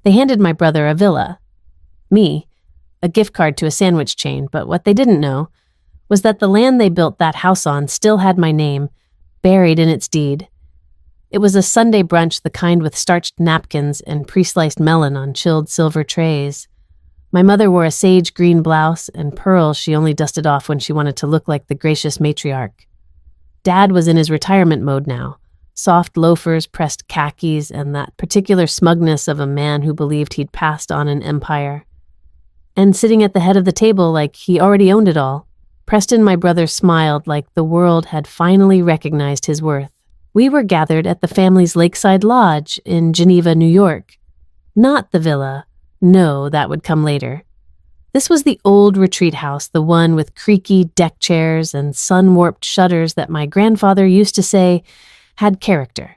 They handed my brother a villa. Me, a gift card to a sandwich chain, but what they didn't know was that the land they built that house on still had my name, buried in its deed. It was a Sunday brunch, the kind with starched napkins and pre-sliced melon on chilled silver trays. My mother wore a sage green blouse and pearls she only dusted off when she wanted to look like the gracious matriarch. Dad was in his retirement mode now, soft loafers, pressed khakis, and that particular smugness of a man who believed he'd passed on an empire. And sitting at the head of the table like he already owned it all, Preston, my brother, smiled like the world had finally recognized his worth. We were gathered at the family's lakeside lodge in Geneva, New York. Not the villa. No, that would come later. This was the old retreat house, the one with creaky deck chairs and sun-warped shutters that my grandfather used to say had character.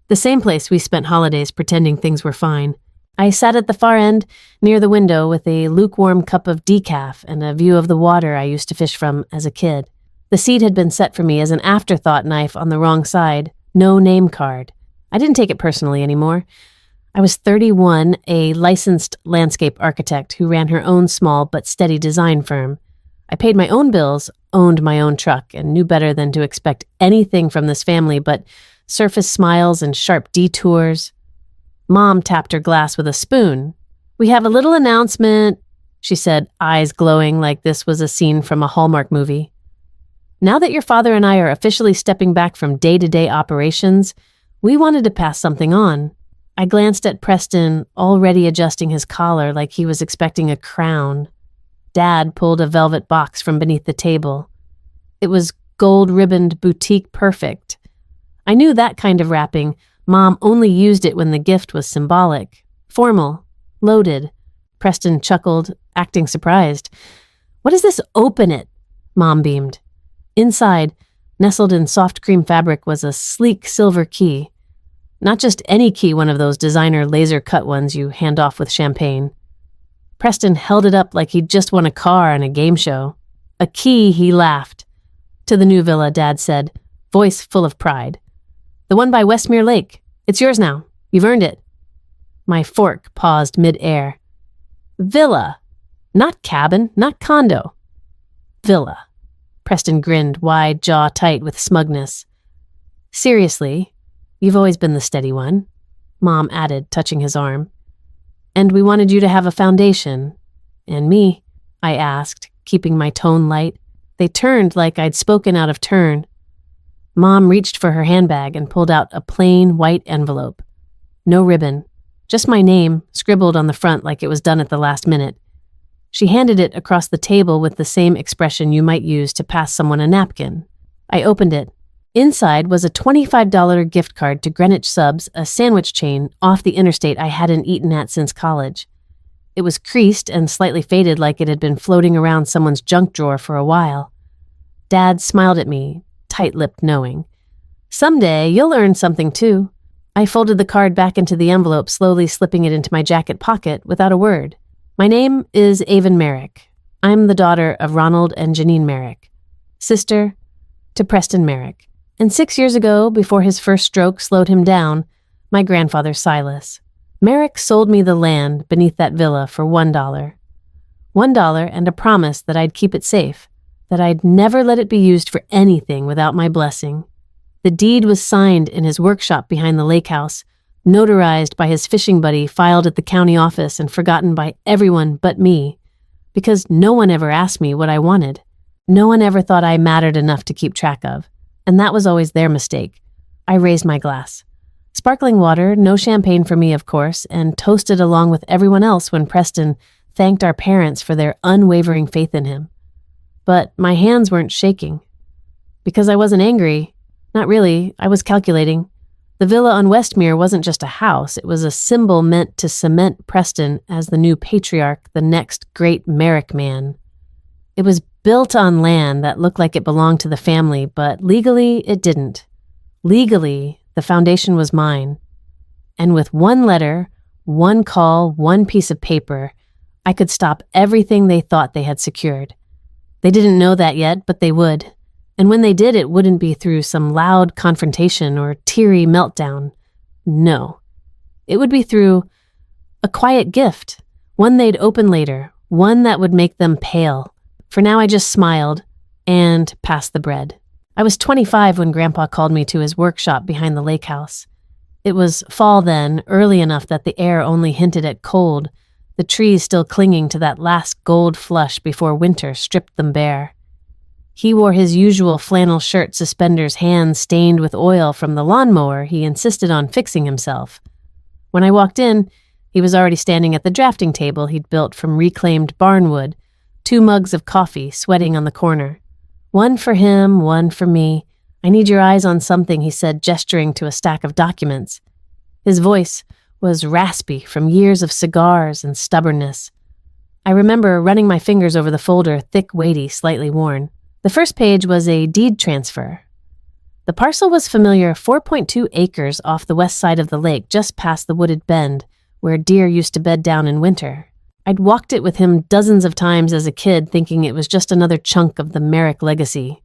The same place we spent holidays pretending things were fine. I sat at the far end, near the window, with a lukewarm cup of decaf and a view of the water I used to fish from as a kid. The seat had been set for me as an afterthought knife on the wrong side, no name card. I didn't take it personally anymore. I was 31, a licensed landscape architect who ran her own small but steady design firm. I paid my own bills, owned my own truck, and knew better than to expect anything from this family but surface smiles and sharp detours. Mom tapped her glass with a spoon. "We have a little announcement," she said, eyes glowing like this was a scene from a Hallmark movie. "Now that your father and I are officially stepping back from day-to-day operations, we wanted to pass something on." I glanced at Preston, already adjusting his collar like he was expecting a crown. Dad pulled a velvet box from beneath the table. It was gold-ribboned boutique perfect. I knew that kind of wrapping. Mom only used it when the gift was symbolic, formal, loaded. Preston chuckled, acting surprised. "What is this? Open it," Mom beamed. Inside, nestled in soft cream fabric, was a sleek silver key. Not just any key, one of those designer laser-cut ones you hand off with champagne. Preston held it up like he'd just won a car in a game show. "A key," he laughed. "To the new villa," Dad said, voice full of pride. "The one by Westmere Lake. It's yours now. You've earned it." My fork paused mid-air. "Villa. Not cabin, not condo. Villa." Preston grinned, wide jaw tight with smugness. "Seriously, you've always been the steady one," Mom added, touching his arm. "And we wanted you to have a foundation." "And me?" I asked, keeping my tone light. They turned like I'd spoken out of turn. Mom reached for her handbag and pulled out a plain white envelope. No ribbon, just my name, scribbled on the front like it was done at the last minute. She handed it across the table with the same expression you might use to pass someone a napkin. I opened it. Inside was a $25 gift card to Greenwich Subs, a sandwich chain off the interstate I hadn't eaten at since college. It was creased and slightly faded like it had been floating around someone's junk drawer for a while. Dad smiled at me, tight-lipped knowing. "Someday you'll earn something too." I folded the card back into the envelope, slowly slipping it into my jacket pocket without a word. "My name is Avon Merrick. I'm the daughter of Ronald and Janine Merrick, sister to Preston Merrick. And 6 years ago, before his first stroke slowed him down, my grandfather Silas. Merrick sold me the land beneath that villa for $1. $1 and a promise that I'd keep it safe, that I'd never let it be used for anything without my blessing. The deed was signed in his workshop behind the lake house, notarized by his fishing buddy, filed at the county office, and forgotten by everyone but me, because no one ever asked me what I wanted. No one ever thought I mattered enough to keep track of, and that was always their mistake. I raised my glass. Sparkling water, no champagne for me, of course, and toasted along with everyone else when Preston thanked our parents for their unwavering faith in him. But my hands weren't shaking. Because I wasn't angry. Not really, I was calculating. The villa on Westmere wasn't just a house, it was a symbol meant to cement Preston as the new patriarch, the next great Merrick man. It was built on land that looked like it belonged to the family, but legally it didn't. Legally, the foundation was mine. And with one letter, one call, one piece of paper, I could stop everything they thought they had secured. They didn't know that yet, but they would. And when they did, it wouldn't be through some loud confrontation or teary meltdown. No. It would be through A quiet gift, one they'd open later, one that would make them pale. For now I just smiled and passed the bread. I was 25 when Grandpa called me to his workshop behind the lake house. It was fall then, early enough that the air only hinted at cold, the trees still clinging to that last gold flush before winter stripped them bare. He wore his usual flannel shirt, suspenders, hands stained with oil from the lawnmower he insisted on fixing himself. When I walked in, he was already standing at the drafting table he'd built from reclaimed barnwood, 2 mugs of coffee sweating on the corner. One for him, one for me. I need your eyes on something, he said, gesturing to a stack of documents. His voice was raspy from years of cigars and stubbornness. I remember running my fingers over the folder, thick, weighty, slightly worn. The first page was a deed transfer. The parcel was familiar, 4.2 acres off the west side of the lake, just past the wooded bend, where deer used to bed down in winter. I'd walked it with him dozens of times as a kid, thinking it was just another chunk of the Merrick legacy.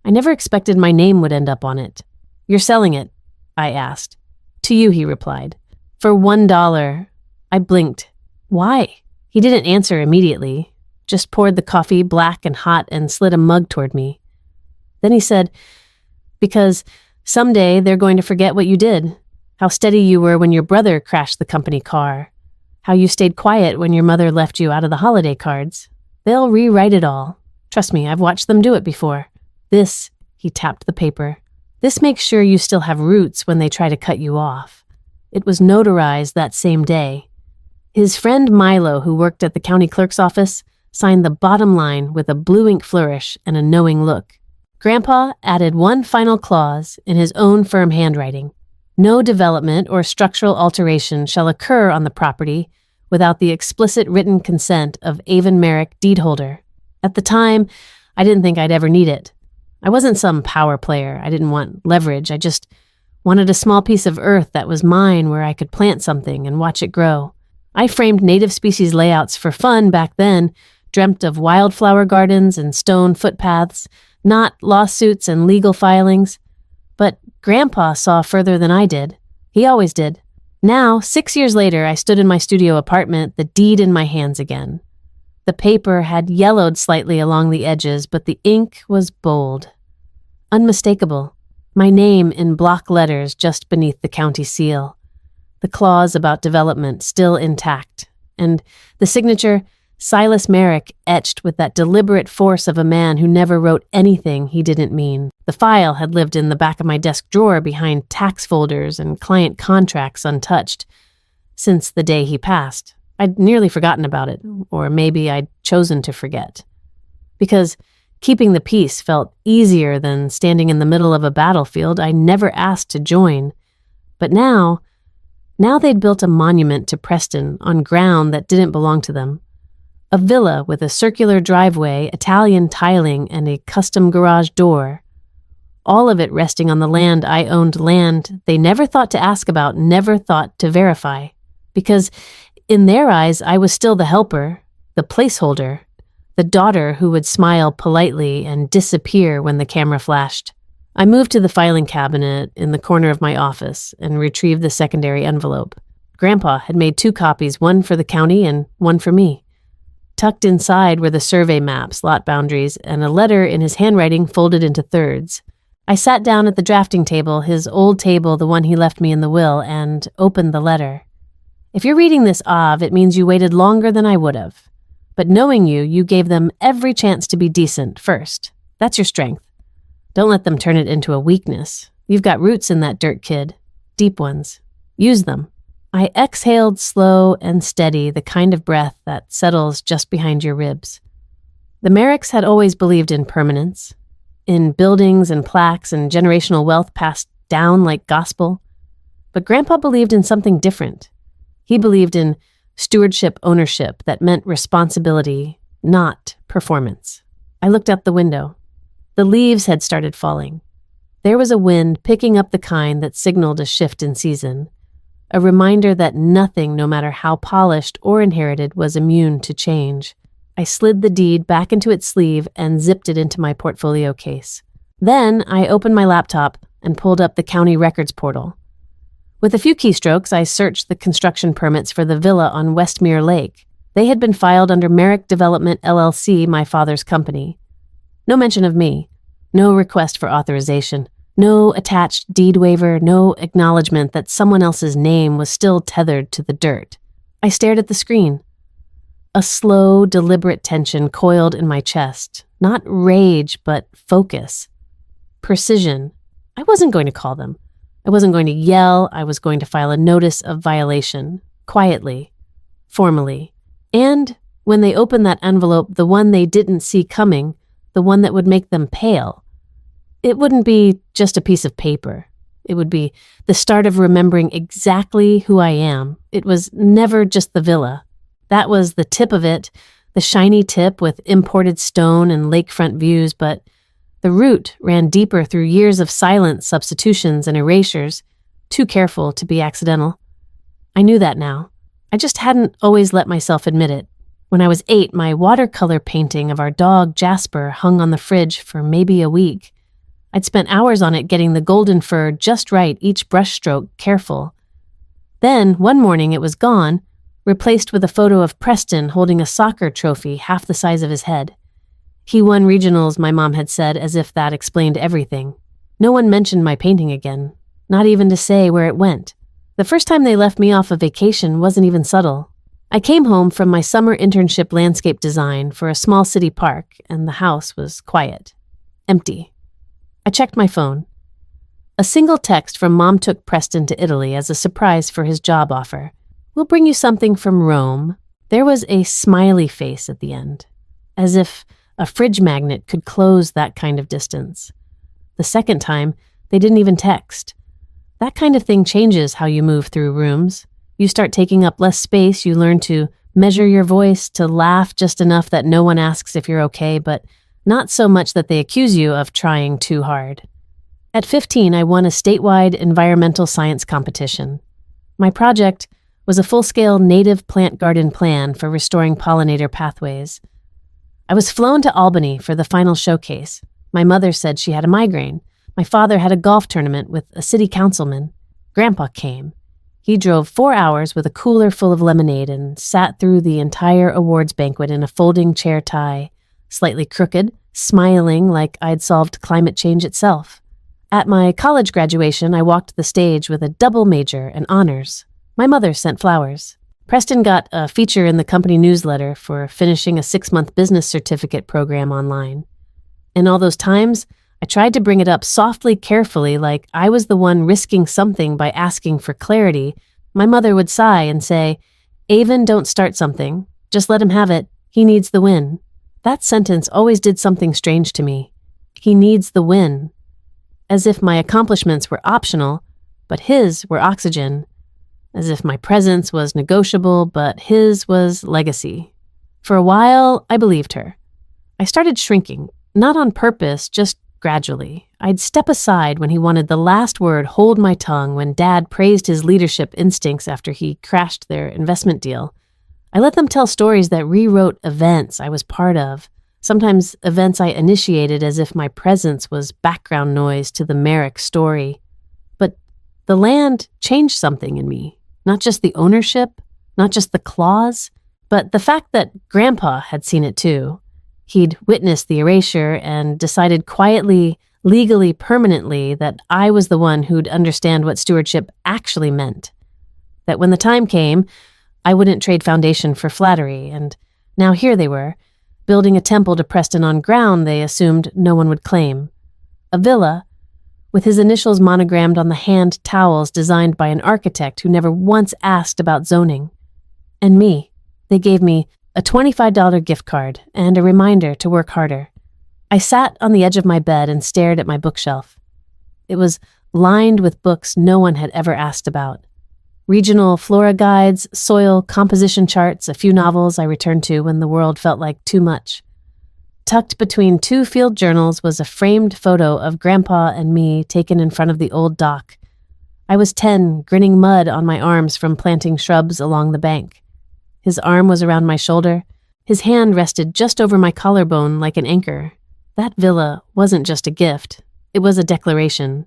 I never expected my name would end up on it. "You're selling it?" I asked. "To you," he replied. "For $1. I blinked. "Why?" He didn't answer immediately, just poured the coffee, black and hot, and slid a mug toward me. Then he said, "Because someday they're going to forget what you did, how steady you were when your brother crashed the company car, how you stayed quiet when your mother left you out of the holiday cards. They'll rewrite it all. Trust me, I've watched them do it before. This," he tapped the paper, "this makes sure you still have roots when they try to cut you off." It was notarized that same day. His friend Milo, who worked at the county clerk's office, signed the bottom line with a blue ink flourish and a knowing look. Grandpa added one final clause in his own firm handwriting. No development or structural alteration shall occur on the property without the explicit written consent of Avon Merrick, deed holder. At the time, I didn't think I'd ever need it. I wasn't some power player. I didn't want leverage. I just wanted a small piece of earth that was mine where I could plant something and watch it grow. I framed native species layouts for fun back then, dreamt of wildflower gardens and stone footpaths, not lawsuits and legal filings. But Grandpa saw further than I did. He always did. Now, 6 years later, I stood in my studio apartment, the deed in my hands again. The paper had yellowed slightly along the edges, but the ink was bold. Unmistakable. My name in block letters just beneath the county seal. The clause about development still intact. And the signature, Silas Merrick, etched with that deliberate force of a man who never wrote anything he didn't mean. The file had lived in the back of my desk drawer behind tax folders and client contracts untouched since the day he passed. I'd nearly forgotten about it, or maybe I'd chosen to forget. Because keeping the peace felt easier than standing in the middle of a battlefield I never asked to join. But now they'd built a monument to Preston on ground that didn't belong to them. A villa with a circular driveway, Italian tiling, and a custom garage door. All of it resting on the land I owned, land they never thought to ask about, never thought to verify. Because in their eyes, I was still the helper, the placeholder, the daughter who would smile politely and disappear when the camera flashed. I moved to the filing cabinet in the corner of my office and retrieved the secondary envelope. Grandpa had made 2 copies, one for the county and one for me. Tucked inside were the survey maps, lot boundaries, and a letter in his handwriting folded into thirds. I sat down at the drafting table, his old table, the one he left me in the will, and opened the letter. If you're reading this, Av, it means you waited longer than I would have. But knowing you, you gave them every chance to be decent first. That's your strength. Don't let them turn it into a weakness. You've got roots in that dirt, kid. Deep ones. Use them. I exhaled slow and steady, the kind of breath that settles just behind your ribs. The Merricks had always believed in permanence, in buildings and plaques and generational wealth passed down like gospel. But Grandpa believed in something different. He believed in stewardship ownership that meant responsibility, not performance. I looked out the window. The leaves had started falling. There was a wind picking up the kind that signaled a shift in season, a reminder that nothing, no matter how polished or inherited, was immune to change. I slid the deed back into its sleeve and zipped it into my portfolio case. Then I opened my laptop and pulled up the county records portal. With a few keystrokes, I searched the construction permits for the villa on Westmere Lake. They had been filed under Merrick Development LLC, my father's company. No mention of me. No request for authorization. No attached deed waiver. No acknowledgement that someone else's name was still tethered to the dirt. I stared at the screen. A slow, deliberate tension coiled in my chest. Not rage, but focus. Precision. I wasn't going to call them. I wasn't going to yell. I was going to file a notice of violation. Quietly. Formally. And when they opened that envelope, the one they didn't see coming, the one that would make them pale, it wouldn't be just a piece of paper. It would be the start of remembering exactly who I am. It was never just the villa. That was the tip of it, the shiny tip with imported stone and lakefront views, but the root ran deeper through years of silent substitutions and erasures, too careful to be accidental. I knew that now. I just hadn't always let myself admit it. When I was 8, my watercolor painting of our dog Jasper hung on the fridge for maybe a week. I'd spent hours on it getting the golden fur just right, each brushstroke careful. Then, one morning it was gone, replaced with a photo of Preston holding a soccer trophy half the size of his head. He won regionals, my mom had said, as if that explained everything. No one mentioned my painting again, not even to say where it went. The first time they left me off a vacation wasn't even subtle. I came home from my summer internship landscape design for a small city park, and the house was quiet. Empty. I checked my phone. A single text from Mom took Preston to Italy as a surprise for his job offer. We'll bring you something from Rome. There was a smiley face at the end, as if a fridge magnet could close that kind of distance. The second time, they didn't even text. That kind of thing changes how you move through rooms. You start taking up less space, you learn to measure your voice, to laugh just enough that no one asks if you're okay, but not so much that they accuse you of trying too hard. At 15, I won a statewide environmental science competition. My project was a full-scale native plant garden plan for restoring pollinator pathways. I was flown to Albany for the final showcase. My mother said she had a migraine. My father had a golf tournament with a city councilman. Grandpa came. He drove 4 hours with a cooler full of lemonade and sat through the entire awards banquet in a folding chair tie, slightly crooked, smiling like I'd solved climate change itself. At my college graduation, I walked the stage with a double major and honors. My mother sent flowers. Preston got a feature in the company newsletter for finishing a 6-month business certificate program online. In all those times, I tried to bring it up softly, carefully, like I was the one risking something by asking for clarity. My mother would sigh and say, "Avon, don't start something. Just let him have it. He needs the win." That sentence always did something strange to me. He needs the win. As if my accomplishments were optional, but his were oxygen. As if my presence was negotiable, but his was legacy. For a while, I believed her. I started shrinking, not on purpose, just gradually. I'd step aside when he wanted the last word, hold my tongue when Dad praised his leadership instincts after he crashed their investment deal. I let them tell stories that rewrote events I was part of, sometimes events I initiated as if my presence was background noise to the Merrick story. But the land changed something in me. Not just the ownership, not just the clause, but the fact that Grandpa had seen it too. He'd witnessed the erasure and decided quietly, legally, permanently that I was the one who'd understand what stewardship actually meant. That when the time came, I wouldn't trade foundation for flattery, and now here they were, building a temple to Preston on ground they assumed no one would claim. A villa, with his initials monogrammed on the hand towels designed by an architect who never once asked about zoning. And me. They gave me a $25 gift card and a reminder to work harder. I sat on the edge of my bed and stared at my bookshelf. It was lined with books no one had ever asked about. Regional flora guides, soil composition charts, a few novels I returned to when the world felt like too much. Tucked between 2 field journals was a framed photo of Grandpa and me taken in front of the old dock. I was 10, grinning mud on my arms from planting shrubs along the bank. His arm was around my shoulder. His hand rested just over my collarbone like an anchor. That villa wasn't just a gift. It was a declaration.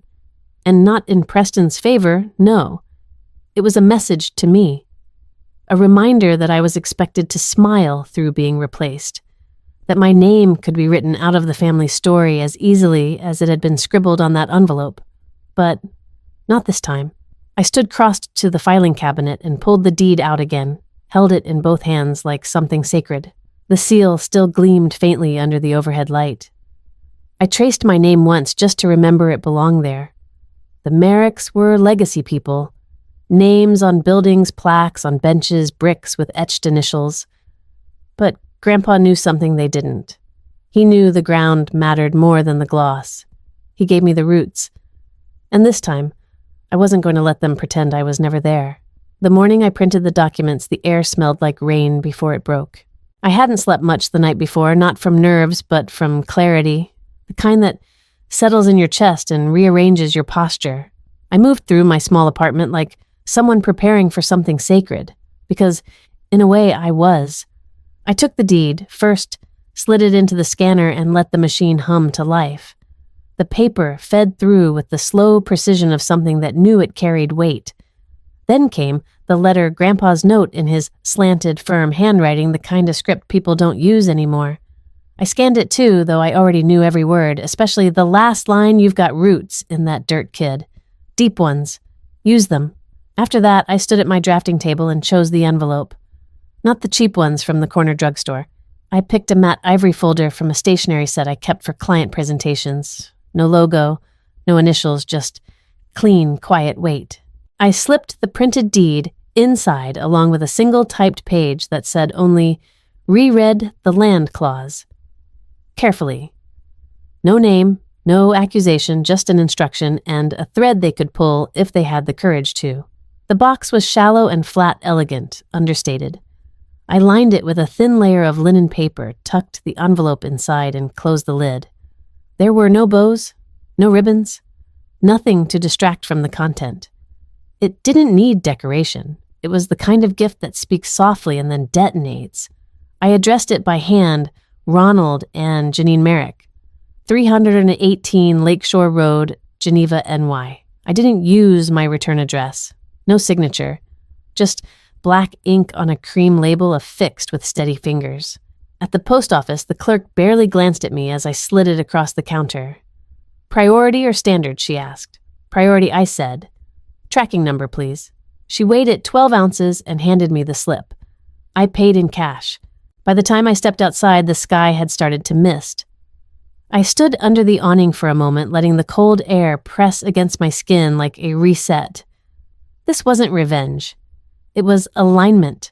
And not in Preston's favor, no. It was a message to me, a reminder that I was expected to smile through being replaced, that my name could be written out of the family story as easily as it had been scribbled on that envelope. But not this time. I stood crossed to the filing cabinet and pulled the deed out again, held it in both hands like something sacred. The seal still gleamed faintly under the overhead light. I traced my name once just to remember it belonged there. The Merricks were legacy people. Names on buildings, plaques, on benches, bricks with etched initials. But Grandpa knew something they didn't. He knew the ground mattered more than the gloss. He gave me the roots. And this time, I wasn't going to let them pretend I was never there. The morning I printed the documents, the air smelled like rain before it broke. I hadn't slept much the night before, not from nerves, but from clarity, the kind that settles in your chest and rearranges your posture. I moved through my small apartment like someone preparing for something sacred, because, in a way, I was. I took the deed, first slid it into the scanner and let the machine hum to life. The paper fed through with the slow precision of something that knew it carried weight. Then came the letter Grandpa's note in his slanted, firm handwriting, the kind of script people don't use anymore. I scanned it too, though I already knew every word, especially the last line, "You've got roots in that dirt, kid. Deep ones. Use them." After that, I stood at my drafting table and chose the envelope. Not the cheap ones from the corner drugstore. I picked a matte ivory folder from a stationery set I kept for client presentations. No logo, no initials, just clean, quiet weight. I slipped the printed deed inside along with a single typed page that said only, "Reread the land clause." Carefully. No name, no accusation, just an instruction and a thread they could pull if they had the courage to. The box was shallow and flat, elegant, understated. I lined it with a thin layer of linen paper, tucked the envelope inside, and closed the lid. There were no bows, no ribbons, nothing to distract from the content. It didn't need decoration. It was the kind of gift that speaks softly and then detonates. I addressed it by hand, Ronald and Janine Merrick, 318 Lakeshore Road, Geneva, NY. I didn't use my return address. No signature. Just black ink on a cream label affixed with steady fingers. At the post office, the clerk barely glanced at me as I slid it across the counter. "Priority or standard?" she asked. "Priority," I said. "Tracking number, please." She weighed it 12 ounces and handed me the slip. I paid in cash. By the time I stepped outside, the sky had started to mist. I stood under the awning for a moment, letting the cold air press against my skin like a reset. This wasn't revenge. It was alignment.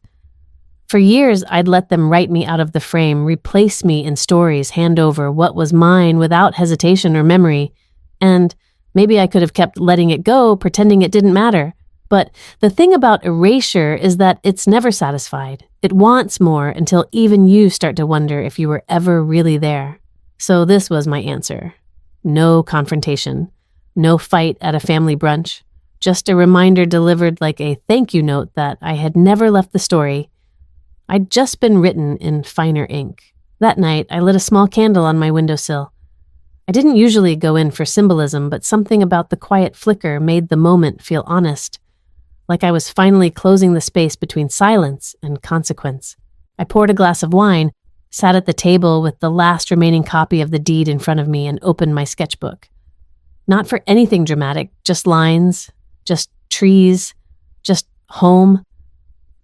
For years, I'd let them write me out of the frame, replace me in stories, hand over what was mine without hesitation or memory, and maybe I could have kept letting it go, pretending it didn't matter. But the thing about erasure is that it's never satisfied. It wants more until even you start to wonder if you were ever really there. So this was my answer. No confrontation. No fight at a family brunch. Just a reminder delivered like a thank you note that I had never left the story. I'd just been written in finer ink. That night, I lit a small candle on my windowsill. I didn't usually go in for symbolism, but something about the quiet flicker made the moment feel honest, like I was finally closing the space between silence and consequence. I poured a glass of wine, sat at the table with the last remaining copy of the deed in front of me, and opened my sketchbook. Not for anything dramatic, just lines, just trees, just home.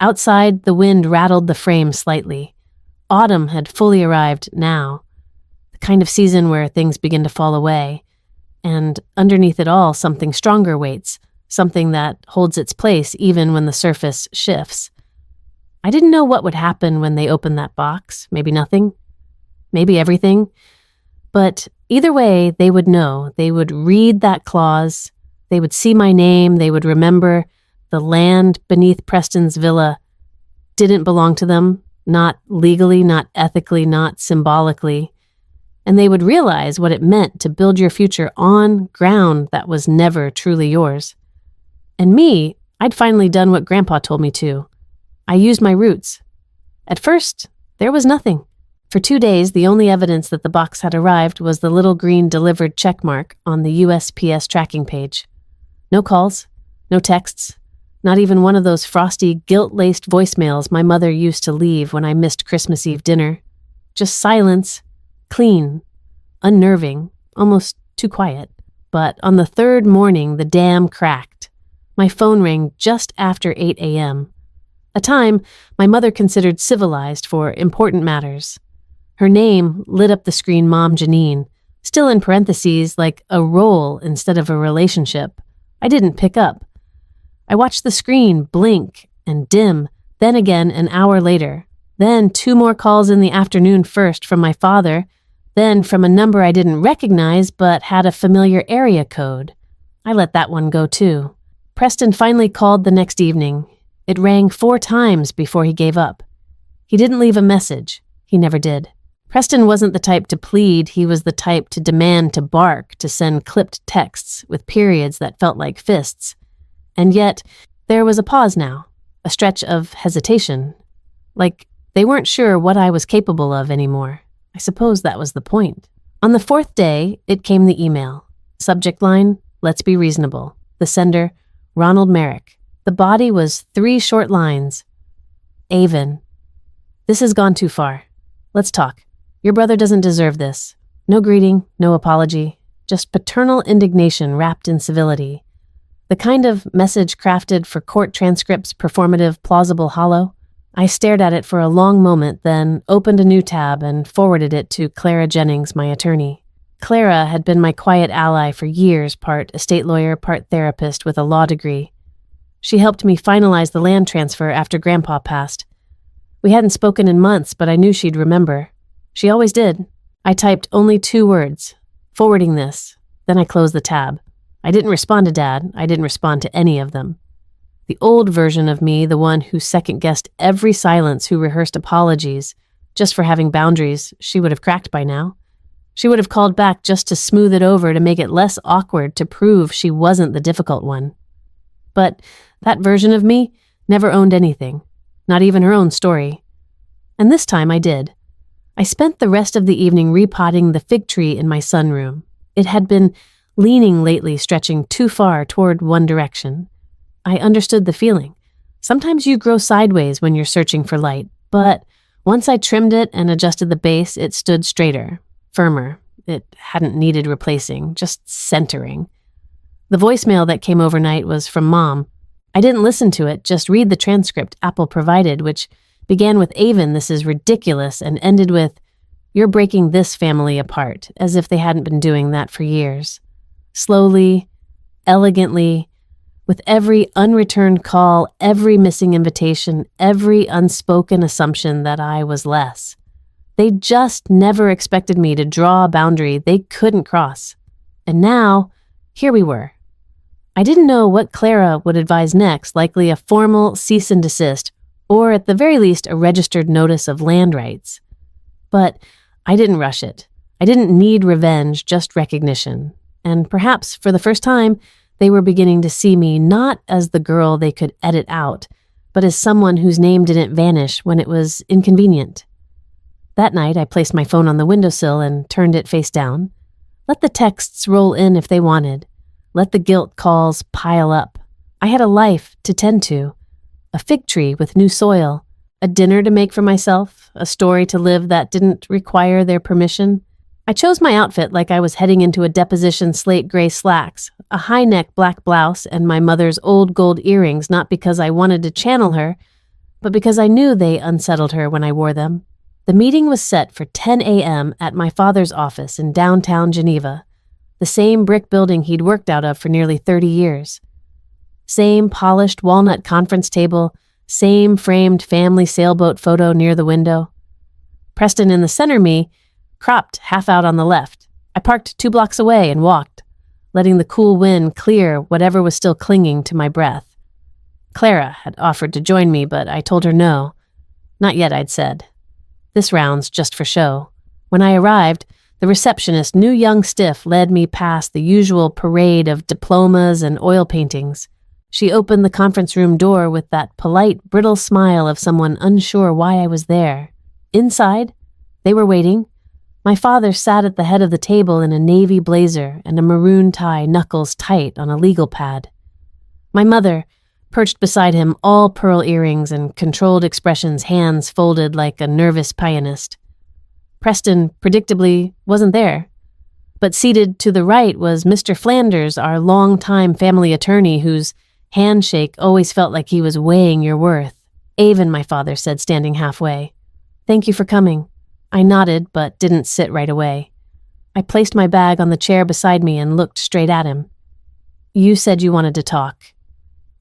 Outside, the wind rattled the frame slightly. Autumn had fully arrived now, the kind of season where things begin to fall away. And underneath it all, something stronger waits, something that holds its place even when the surface shifts. I didn't know what would happen when they opened that box. Maybe nothing. Maybe everything. But either way, they would know. They would read that clause. They would see my name. They would remember the land beneath Preston's villa didn't belong to them, not legally, not ethically, not symbolically. And they would realize what it meant to build your future on ground that was never truly yours. And me, I'd finally done what Grandpa told me to. I used my roots. At first, there was nothing. For 2 days, the only evidence that the box had arrived was the little green delivered checkmark on the USPS tracking page. No calls, no texts, Not even one of those frosty, guilt-laced voicemails my mother used to leave when I missed Christmas Eve dinner. Just silence, clean, unnerving, almost too quiet. But on the third morning, the dam cracked. My phone rang just after 8 a.m., a time my mother considered civilized for important matters. Her name lit up the screen Mom Janine, still in parentheses like a role instead of a relationship. I didn't pick up. I watched the screen blink and dim, then again an hour later. Then 2 more calls in the afternoon, first from my father, then from a number I didn't recognize but had a familiar area code. I let that one go too. Preston finally called the next evening. It rang 4 times before he gave up. He didn't leave a message. He never did. Preston wasn't the type to plead. He was the type to demand, to bark, to send clipped texts with periods that felt like fists. And yet, there was a pause now, a stretch of hesitation. Like they weren't sure what I was capable of anymore. I suppose that was the point. On the 4th day, it came the email. Subject line, let's be reasonable. The sender, Ronald Merrick. The body was 3 short lines. Avon. This has gone too far. Let's talk. Your brother doesn't deserve this. No greeting, no apology, just paternal indignation wrapped in civility. The kind of message crafted for court transcripts, performative, plausible, hollow. I stared at it for a long moment, then opened a new tab and forwarded it to Clara Jennings, my attorney. Clara had been my quiet ally for years, part estate lawyer, part therapist with a law degree. She helped me finalize the land transfer after Grandpa passed. We hadn't spoken in months, but I knew she'd remember. She always did. I typed only 2 words, forwarding this, then I closed the tab. I didn't respond to Dad. I didn't respond to any of them. The old version of me, the one who second-guessed every silence, who rehearsed apologies, just for having boundaries, she would have cracked by now. She would have called back just to smooth it over, to make it less awkward, to prove she wasn't the difficult one. But that version of me never owned anything, not even her own story. And this time I did. I spent the rest of the evening repotting the fig tree in my sunroom. It had been leaning lately, stretching too far toward one direction. I understood the feeling. Sometimes you grow sideways when you're searching for light, but once I trimmed it and adjusted the base, it stood straighter, firmer. It hadn't needed replacing, just centering. The voicemail that came overnight was from Mom. I didn't listen to it, just read the transcript Apple provided, which began with Avon, this is ridiculous, and ended with, you're breaking this family apart, as if they hadn't been doing that for years. Slowly, elegantly, with every unreturned call, every missing invitation, every unspoken assumption that I was less. They just never expected me to draw a boundary they couldn't cross. And now, here we were. I didn't know what Clara would advise next, likely a formal cease and desist, or at the very least a registered notice of land rights. But I didn't rush it. I didn't need revenge, just recognition. And perhaps for the first time, they were beginning to see me not as the girl they could edit out, but as someone whose name didn't vanish when it was inconvenient. That night, I placed my phone on the windowsill and turned it face down. Let the texts roll in if they wanted. Let the guilt calls pile up. I had a life to tend to, a fig tree with new soil, a dinner to make for myself, a story to live that didn't require their permission. I chose my outfit like I was heading into a deposition, slate gray slacks, a high-neck black blouse, and my mother's old gold earrings, not because I wanted to channel her, but because I knew they unsettled her when I wore them. The meeting was set for 10 a.m. at my father's office in downtown Geneva, the same brick building he'd worked out of for nearly 30 years. Same polished walnut conference table, same framed family sailboat photo near the window. Preston in the center, me, cropped half out on the left. I parked 2 blocks away and walked, letting the cool wind clear whatever was still clinging to my breath. Clara had offered to join me, but I told her no. Not yet, I'd said. This round's just for show. When I arrived, the receptionist, new young stiff, led me past the usual parade of diplomas and oil paintings. She opened the conference room door with that polite, brittle smile of someone unsure why I was there. Inside, they were waiting. My father sat at the head of the table in a navy blazer and a maroon tie, knuckles tight on a legal pad. My mother, perched beside him, all pearl earrings and controlled expressions, hands folded like a nervous pianist. Preston, predictably, wasn't there. But seated to the right was Mr. Flanders, our long-time family attorney, whose handshake always felt like he was weighing your worth. "Avon," my father said, standing halfway. "Thank you for coming." I nodded, but didn't sit right away. I placed my bag on the chair beside me and looked straight at him. "You said you wanted to talk."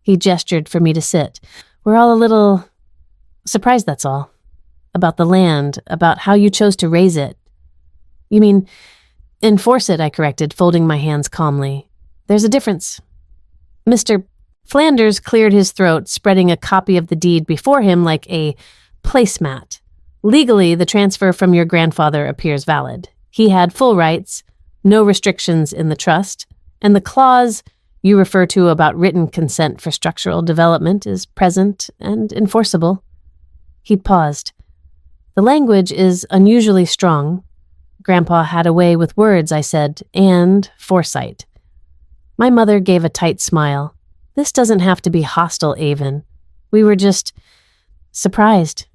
He gestured for me to sit. "We're all a little surprised, that's all. About the land, about how you chose to raise it." "You mean enforce it," I corrected, folding my hands calmly. "There's a difference." Mr. Flanders cleared his throat, spreading a copy of the deed before him like a placemat. "Legally, the transfer from your grandfather appears valid. He had full rights, no restrictions in the trust, and the clause you refer to about written consent for structural development is present and enforceable." He paused. "The language is unusually strong." Grandpa had a way with words, I said, "and foresight." My mother gave a tight smile. "This doesn't have to be hostile, Avon. We were just surprised.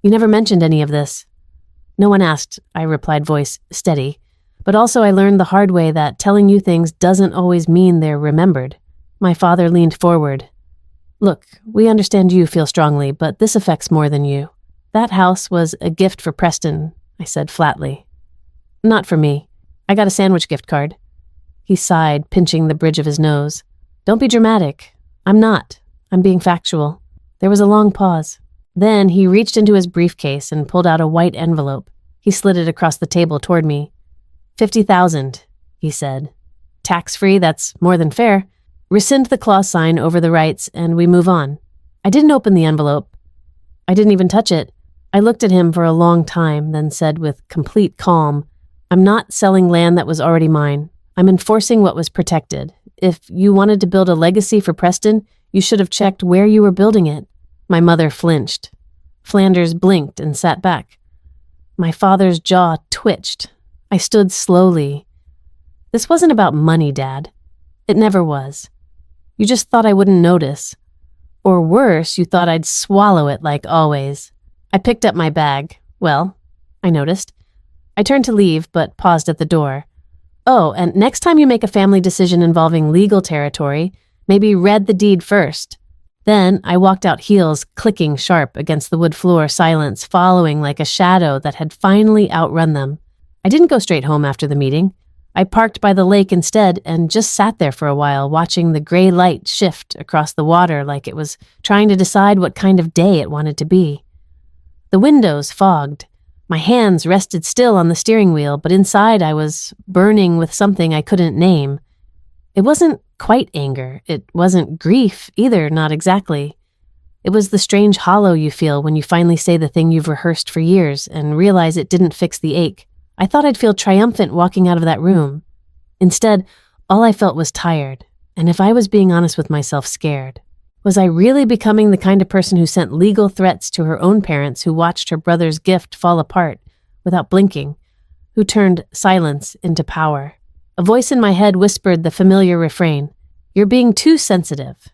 You never mentioned any of this." "No one asked," I replied, voice steady. "But also I learned the hard way that telling you things doesn't always mean they're remembered." My father leaned forward. "Look, we understand you feel strongly, but this affects more than you. That house was a gift for Preston," I said flatly. "Not for me. I got a sandwich gift card." He sighed, pinching the bridge of his nose. "Don't be dramatic." "I'm not. I'm being factual." There was a long pause. Then he reached into his briefcase and pulled out a white envelope. He slid it across the table toward me. $50,000, he said. "Tax-free, that's more than fair. Rescind the clause sign over the rights and we move on." I didn't open the envelope. I didn't even touch it. I looked at him for a long time, then said with complete calm, "I'm not selling land that was already mine. I'm enforcing what was protected. If you wanted to build a legacy for Preston, you should have checked where you were building it." My mother flinched. Flanders blinked and sat back. My father's jaw twitched. I stood slowly. "This wasn't about money, Dad. It never was. You just thought I wouldn't notice. Or worse, you thought I'd swallow it like always." I picked up my bag. "Well," I noticed. I turned to leave, but paused at the door. "Oh, and next time you make a family decision involving legal territory, maybe read the deed first." Then I walked out, heels clicking sharp against the wood floor, silence following like a shadow that had finally outrun them. I didn't go straight home after the meeting. I parked by the lake instead and just sat there for a while, watching the gray light shift across the water like it was trying to decide what kind of day it wanted to be. The windows fogged. My hands rested still on the steering wheel, but inside I was burning with something I couldn't name. It wasn't quite anger. It wasn't grief either, not exactly. It was the strange hollow you feel when you finally say the thing you've rehearsed for years and realize it didn't fix the ache. I thought I'd feel triumphant walking out of that room. Instead, all I felt was tired, and if I was being honest with myself, scared. Was I really becoming the kind of person who sent legal threats to her own parents, who watched her brother's gift fall apart without blinking, who turned silence into power? A voice in my head whispered the familiar refrain, "You're being too sensitive."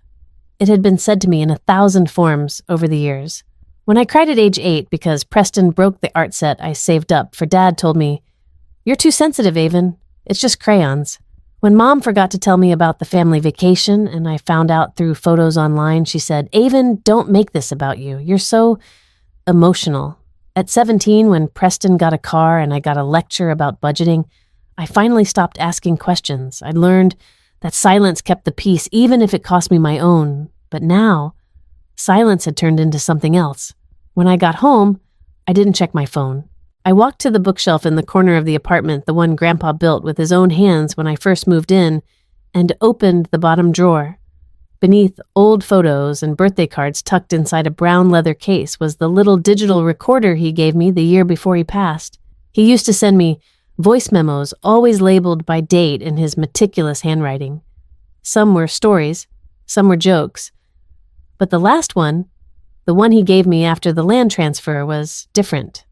It had been said to me in 1,000 forms over the years. When I cried at age 8 because Preston broke the art set I saved up for, Dad told me, "You're too sensitive, Avon. It's just crayons." When Mom forgot to tell me about the family vacation and I found out through photos online, she said, "Avon, don't make this about you. You're so emotional." At 17, when Preston got a car and I got a lecture about budgeting, I finally stopped asking questions. I learned that silence kept the peace, even if it cost me my own. But now, silence had turned into something else. When I got home, I didn't check my phone. I walked to the bookshelf in the corner of the apartment, the one Grandpa built with his own hands when I first moved in, and opened the bottom drawer. Beneath old photos and birthday cards tucked inside a brown leather case was the little digital recorder he gave me the year before he passed. He used to send me voice memos, always labeled by date in his meticulous handwriting. Some were stories, some were jokes. But the last one, the one he gave me after the land transfer, was different.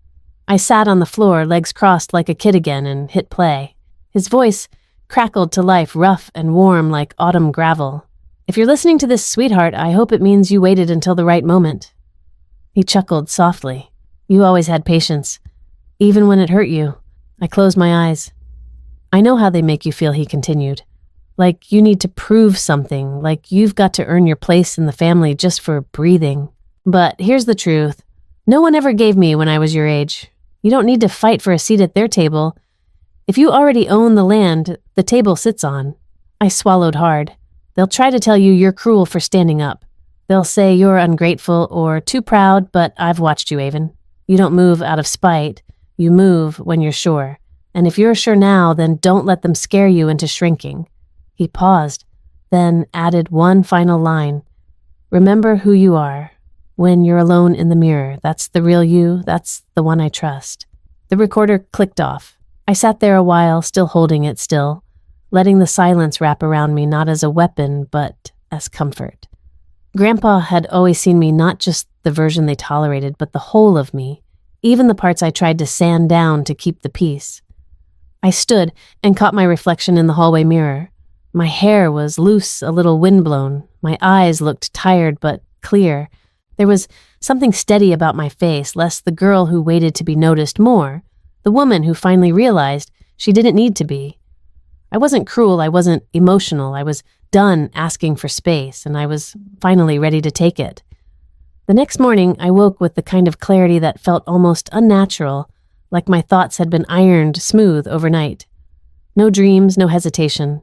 I sat on the floor, legs crossed like a kid again, and hit play. His voice crackled to life, rough and warm like autumn gravel. If you're listening to this, sweetheart, I hope it means you waited until the right moment. He chuckled softly. You always had patience. Even when it hurt you. I closed my eyes. I know how they make you feel, he continued. Like you need to prove something, like you've got to earn your place in the family just for breathing. But here's the truth. No one ever gave me when I was your age. You don't need to fight for a seat at their table. If you already own the land the table sits on. I swallowed hard. They'll try to tell you you're cruel for standing up. They'll say you're ungrateful or too proud, but I've watched you, Avon. You don't move out of spite. You move when you're sure. And if you're sure now, then don't let them scare you into shrinking. He paused, then added one final line. Remember who you are. When you're alone in the mirror, that's the real you, that's the one I trust. The recorder clicked off. I sat there a while, still holding it still, letting the silence wrap around me not as a weapon, but as comfort. Grandpa had always seen me not just the version they tolerated, but the whole of me, even the parts I tried to sand down to keep the peace. I stood and caught my reflection in the hallway mirror. My hair was loose, a little windblown. My eyes looked tired but clear. There was something steady about my face, less the girl who waited to be noticed, more the woman who finally realized she didn't need to be. I wasn't cruel, I wasn't emotional, I was done asking for space, and I was finally ready to take it. The next morning, I woke with the kind of clarity that felt almost unnatural, like my thoughts had been ironed smooth overnight. No dreams, no hesitation,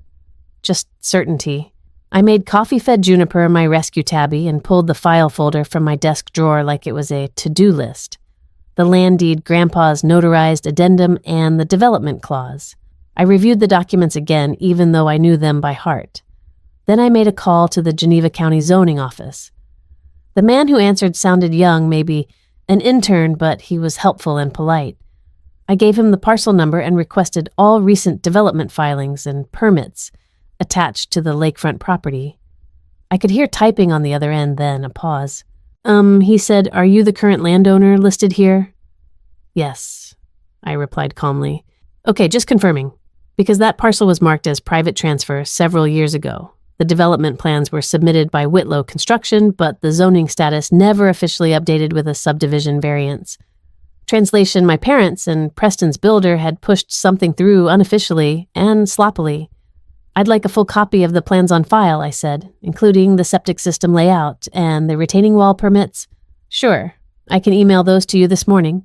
just certainty. I made coffee-fed Juniper my rescue tabby and pulled the file folder from my desk drawer like it was a to-do list. The land deed, Grandpa's notarized addendum, and the development clause. I reviewed the documents again, even though I knew them by heart. Then I made a call to the Geneva County zoning office. The man who answered sounded young, maybe an intern, but he was helpful and polite. I gave him the parcel number and requested all recent development filings and permits attached to the lakefront property. I could hear typing on the other end, then a pause. He said, are you the current landowner listed here? Yes, I replied calmly. Okay, just confirming. Because that parcel was marked as private transfer several years ago. The development plans were submitted by Whitlow Construction, but the zoning status never officially updated with a subdivision variance. Translation, my parents and Preston's builder had pushed something through unofficially and sloppily. I'd like a full copy of the plans on file, I said, including the septic system layout and the retaining wall permits. Sure, I can email those to you this morning.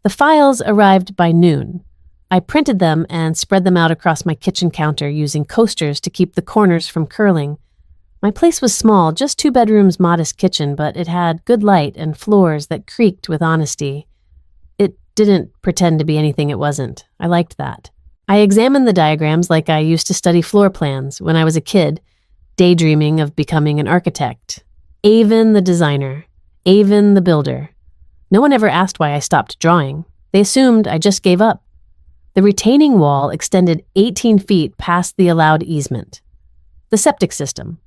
The files arrived by noon. I printed them and spread them out across my kitchen counter using coasters to keep the corners from curling. My place was small, just 2 bedrooms, modest kitchen, but it had good light and floors that creaked with honesty. It didn't pretend to be anything it wasn't. I liked that. I examined the diagrams like I used to study floor plans when I was a kid, daydreaming of becoming an architect. Avon the designer. Avon the builder. No one ever asked why I stopped drawing. They assumed I just gave up. The retaining wall extended 18 feet past the allowed easement. The septic system.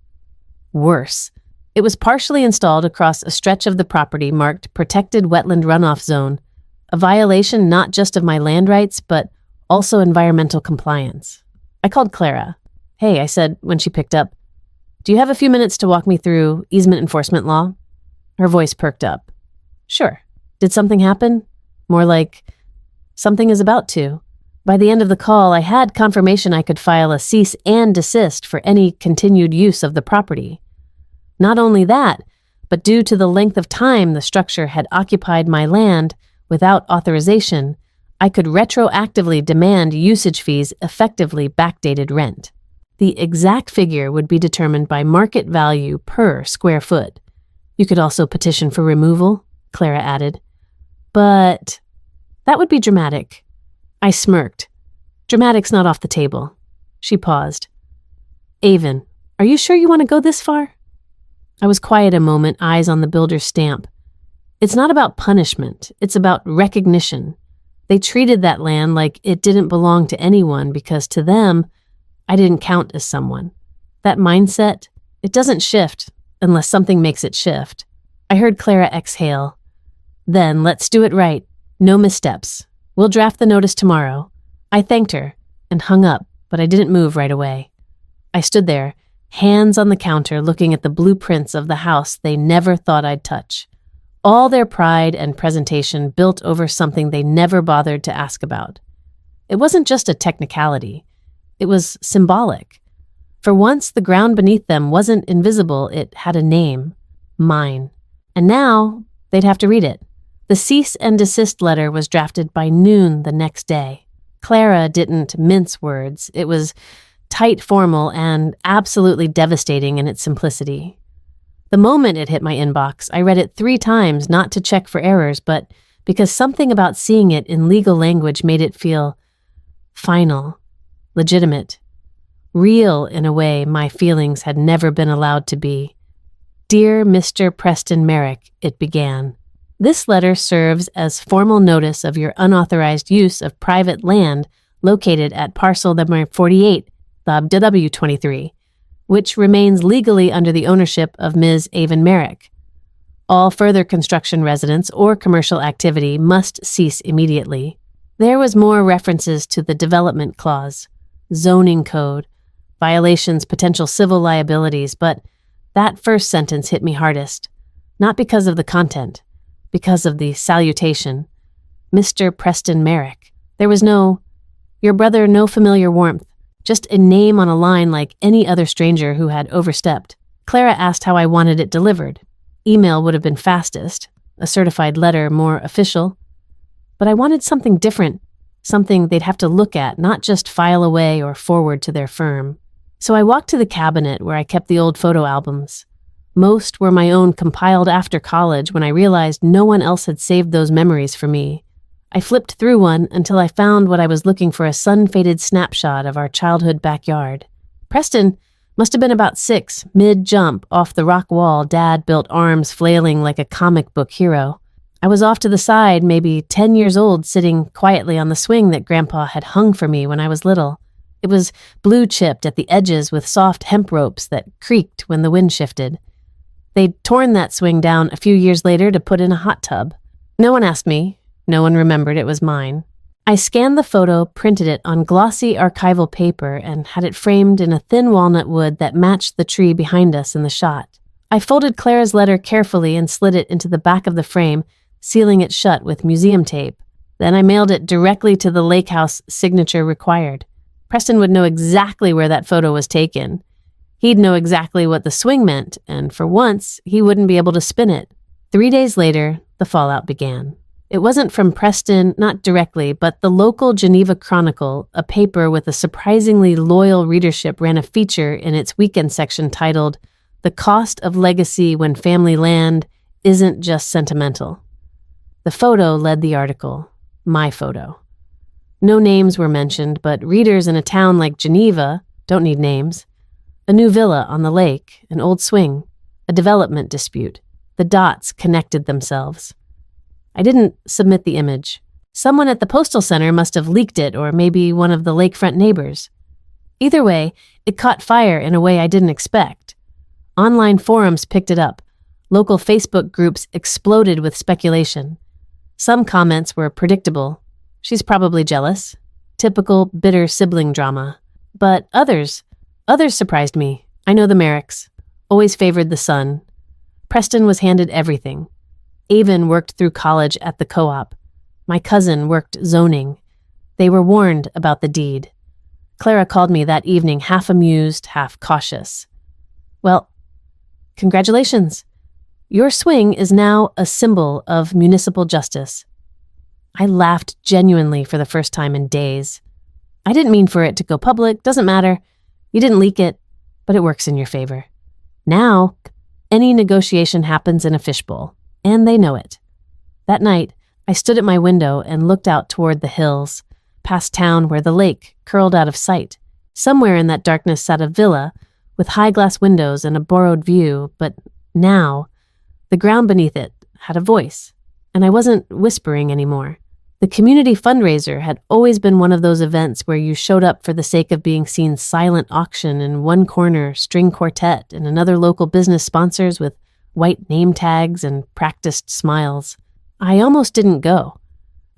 Worse. It was partially installed across a stretch of the property marked Protected Wetland Runoff Zone, a violation not just of my land rights, but also environmental compliance. I called Clara. Hey, I said when she picked up, do you have a few minutes to walk me through easement enforcement law? Her voice perked up. Sure. Did something happen? More like, something is about to. By the end of the call, I had confirmation I could file a cease and desist for any continued use of the property. Not only that, but due to the length of time the structure had occupied my land without authorization, I could retroactively demand usage fees, effectively backdated rent. The exact figure would be determined by market value per square foot. You could also petition for removal, Clara added. But that would be dramatic. I smirked. Dramatic's not off the table. She paused. Avon, are you sure you want to go this far? I was quiet a moment, eyes on the builder's stamp. It's not about punishment. It's about recognition. They treated that land like it didn't belong to anyone because to them, I didn't count as someone. That mindset, it doesn't shift unless something makes it shift. I heard Clara exhale. Then let's do it right. No missteps. We'll draft the notice tomorrow. I thanked her and hung up, but I didn't move right away. I stood there, hands on the counter looking at the blueprints of the house they never thought I'd touch. All their pride and presentation built over something they never bothered to ask about. It wasn't just a technicality. It was symbolic. For once, the ground beneath them wasn't invisible. It had a name. Mine. And now, they'd have to read it. The cease and desist letter was drafted by noon the next day. Clara didn't mince words. It was tight, formal, and absolutely devastating in its simplicity. The moment it hit my inbox, I read it 3 times, not to check for errors, but because something about seeing it in legal language made it feel final, legitimate, real in a way my feelings had never been allowed to be. Dear Mr. Preston Merrick, it began. This letter serves as formal notice of your unauthorized use of private land located at parcel number 48, W23, which remains legally under the ownership of Ms. Avon Merrick. All further construction residence or commercial activity must cease immediately. There was more references to the development clause, zoning code, violations, potential civil liabilities, but that first sentence hit me hardest, not because of the content, because of the salutation. Mr. Preston Merrick. There was no, your brother, no familiar warmth, just a name on a line like any other stranger who had overstepped. Clara asked how I wanted it delivered. Email would have been fastest, a certified letter more official. But I wanted something different, something they'd have to look at, not just file away or forward to their firm. So I walked to the cabinet where I kept the old photo albums. Most were my own, compiled after college when I realized no one else had saved those memories for me. I flipped through one until I found what I was looking for, a sun-faded snapshot of our childhood backyard. Preston must have been about 6, mid-jump, off the rock wall. Dad built arms flailing like a comic book hero. I was off to the side, maybe 10 years old, sitting quietly on the swing that Grandpa had hung for me when I was little. It was blue-chipped at the edges with soft hemp ropes that creaked when the wind shifted. They'd torn that swing down a few years later to put in a hot tub. No one asked me. No one remembered it was mine. I scanned the photo, printed it on glossy archival paper, and had it framed in a thin walnut wood that matched the tree behind us in the shot. I folded Clara's letter carefully and slid it into the back of the frame, sealing it shut with museum tape. Then I mailed it directly to the lake house signature required. Preston would know exactly where that photo was taken. He'd know exactly what the swing meant, and for once, he wouldn't be able to spin it. 3 days later, the fallout began. It wasn't from Preston, not directly, but the local Geneva Chronicle, a paper with a surprisingly loyal readership, ran a feature in its weekend section titled, "The Cost of Legacy When Family Land Isn't Just Sentimental." The photo led the article, my photo. No names were mentioned, but readers in a town like Geneva don't need names. A new villa on the lake, an old swing, a development dispute. The dots connected themselves. I didn't submit the image. Someone at the postal center must have leaked it, or maybe one of the lakefront neighbors. Either way, it caught fire in a way I didn't expect. Online forums picked it up. Local Facebook groups exploded with speculation. Some comments were predictable. She's probably jealous. Typical bitter sibling drama. But others surprised me. I know the Merricks. Always favored the son. Preston was handed everything. Avon worked through college at the co-op. My cousin worked zoning. They were warned about the deed. Clara called me that evening, half amused, half cautious. Well, congratulations. Your swing is now a symbol of municipal justice. I laughed genuinely for the first time in days. I didn't mean for it to go public, doesn't matter. You didn't leak it, but it works in your favor. Now, any negotiation happens in a fishbowl. And they know it. That night, I stood at my window and looked out toward the hills, past town where the lake curled out of sight. Somewhere in that darkness sat a villa with high glass windows and a borrowed view, but now, the ground beneath it had a voice, and I wasn't whispering anymore. The community fundraiser had always been one of those events where you showed up for the sake of being seen. Silent auction in one corner, string quartet, and another local business sponsors with white name tags and practiced smiles. I almost didn't go.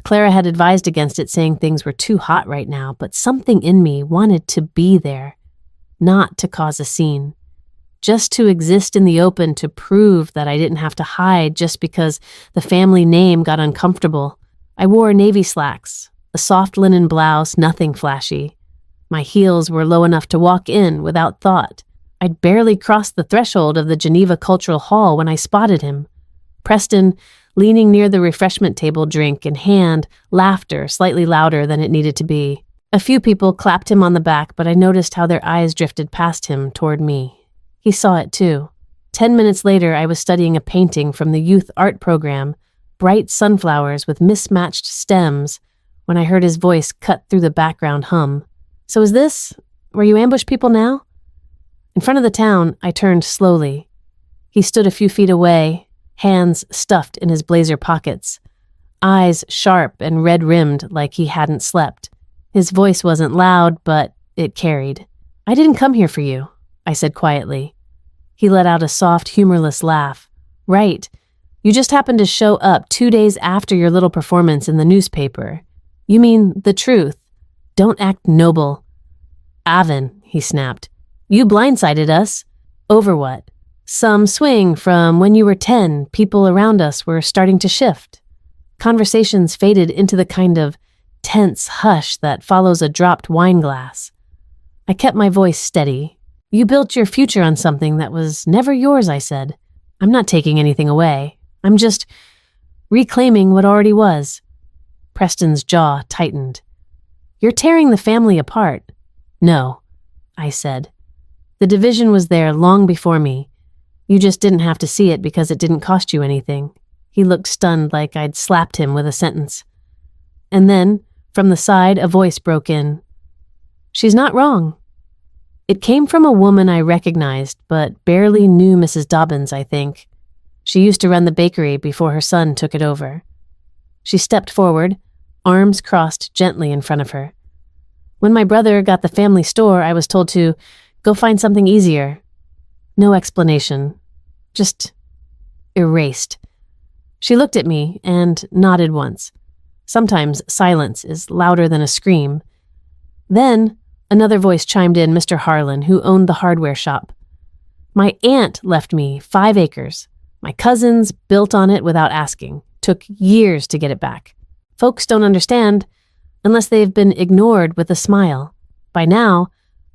Clara had advised against it, saying things were too hot right now, but something in me wanted to be there, not to cause a scene. just to exist in the open to prove that I didn't have to hide just because the family name got uncomfortable. I wore navy slacks, a soft linen blouse, nothing flashy. My heels were low enough to walk in without thought. I'd barely crossed the threshold of the Geneva Cultural Hall when I spotted him. Preston, leaning near the refreshment table, drink in hand, laughter slightly louder than it needed to be. A few people clapped him on the back, but I noticed how their eyes drifted past him toward me. He saw it too. 10 minutes later, I was studying a painting from the youth art program, bright sunflowers with mismatched stems, when I heard his voice cut through the background hum. So is this where you ambush people now? In front of the town, I turned slowly. He stood a few feet away, hands stuffed in his blazer pockets, eyes sharp and red-rimmed like he hadn't slept. His voice wasn't loud, but it carried. I didn't come here for you, I said quietly. He let out a soft, humorless laugh. Right. You just happened to show up 2 days after your little performance in the newspaper. You mean the truth. Don't act noble. Avon, he snapped. You blindsided us. Over what? Some swing from when you were 10, people around us were starting to shift. Conversations faded into the kind of tense hush that follows a dropped wine glass. I kept my voice steady. You built your future on something that was never yours, I said. I'm not taking anything away. I'm just reclaiming what already was. Preston's jaw tightened. You're tearing the family apart. No, I said. The division was there long before me. You just didn't have to see it because it didn't cost you anything. He looked stunned, like I'd slapped him with a sentence. And then, from the side, a voice broke in. She's not wrong. It came from a woman I recognized, but barely knew Mrs. Dobbins, I think. She used to run the bakery before her son took it over. She stepped forward, arms crossed gently in front of her. When my brother got the family store, I was told to go find something easier. No explanation. Just erased. She looked at me and nodded once. Sometimes silence is louder than a scream. Then another voice chimed in, Mr. Harlan, who owned the hardware shop. My aunt left me 5 acres. My cousins built on it without asking. Took years to get it back. Folks don't understand unless they've been ignored with a smile. By now,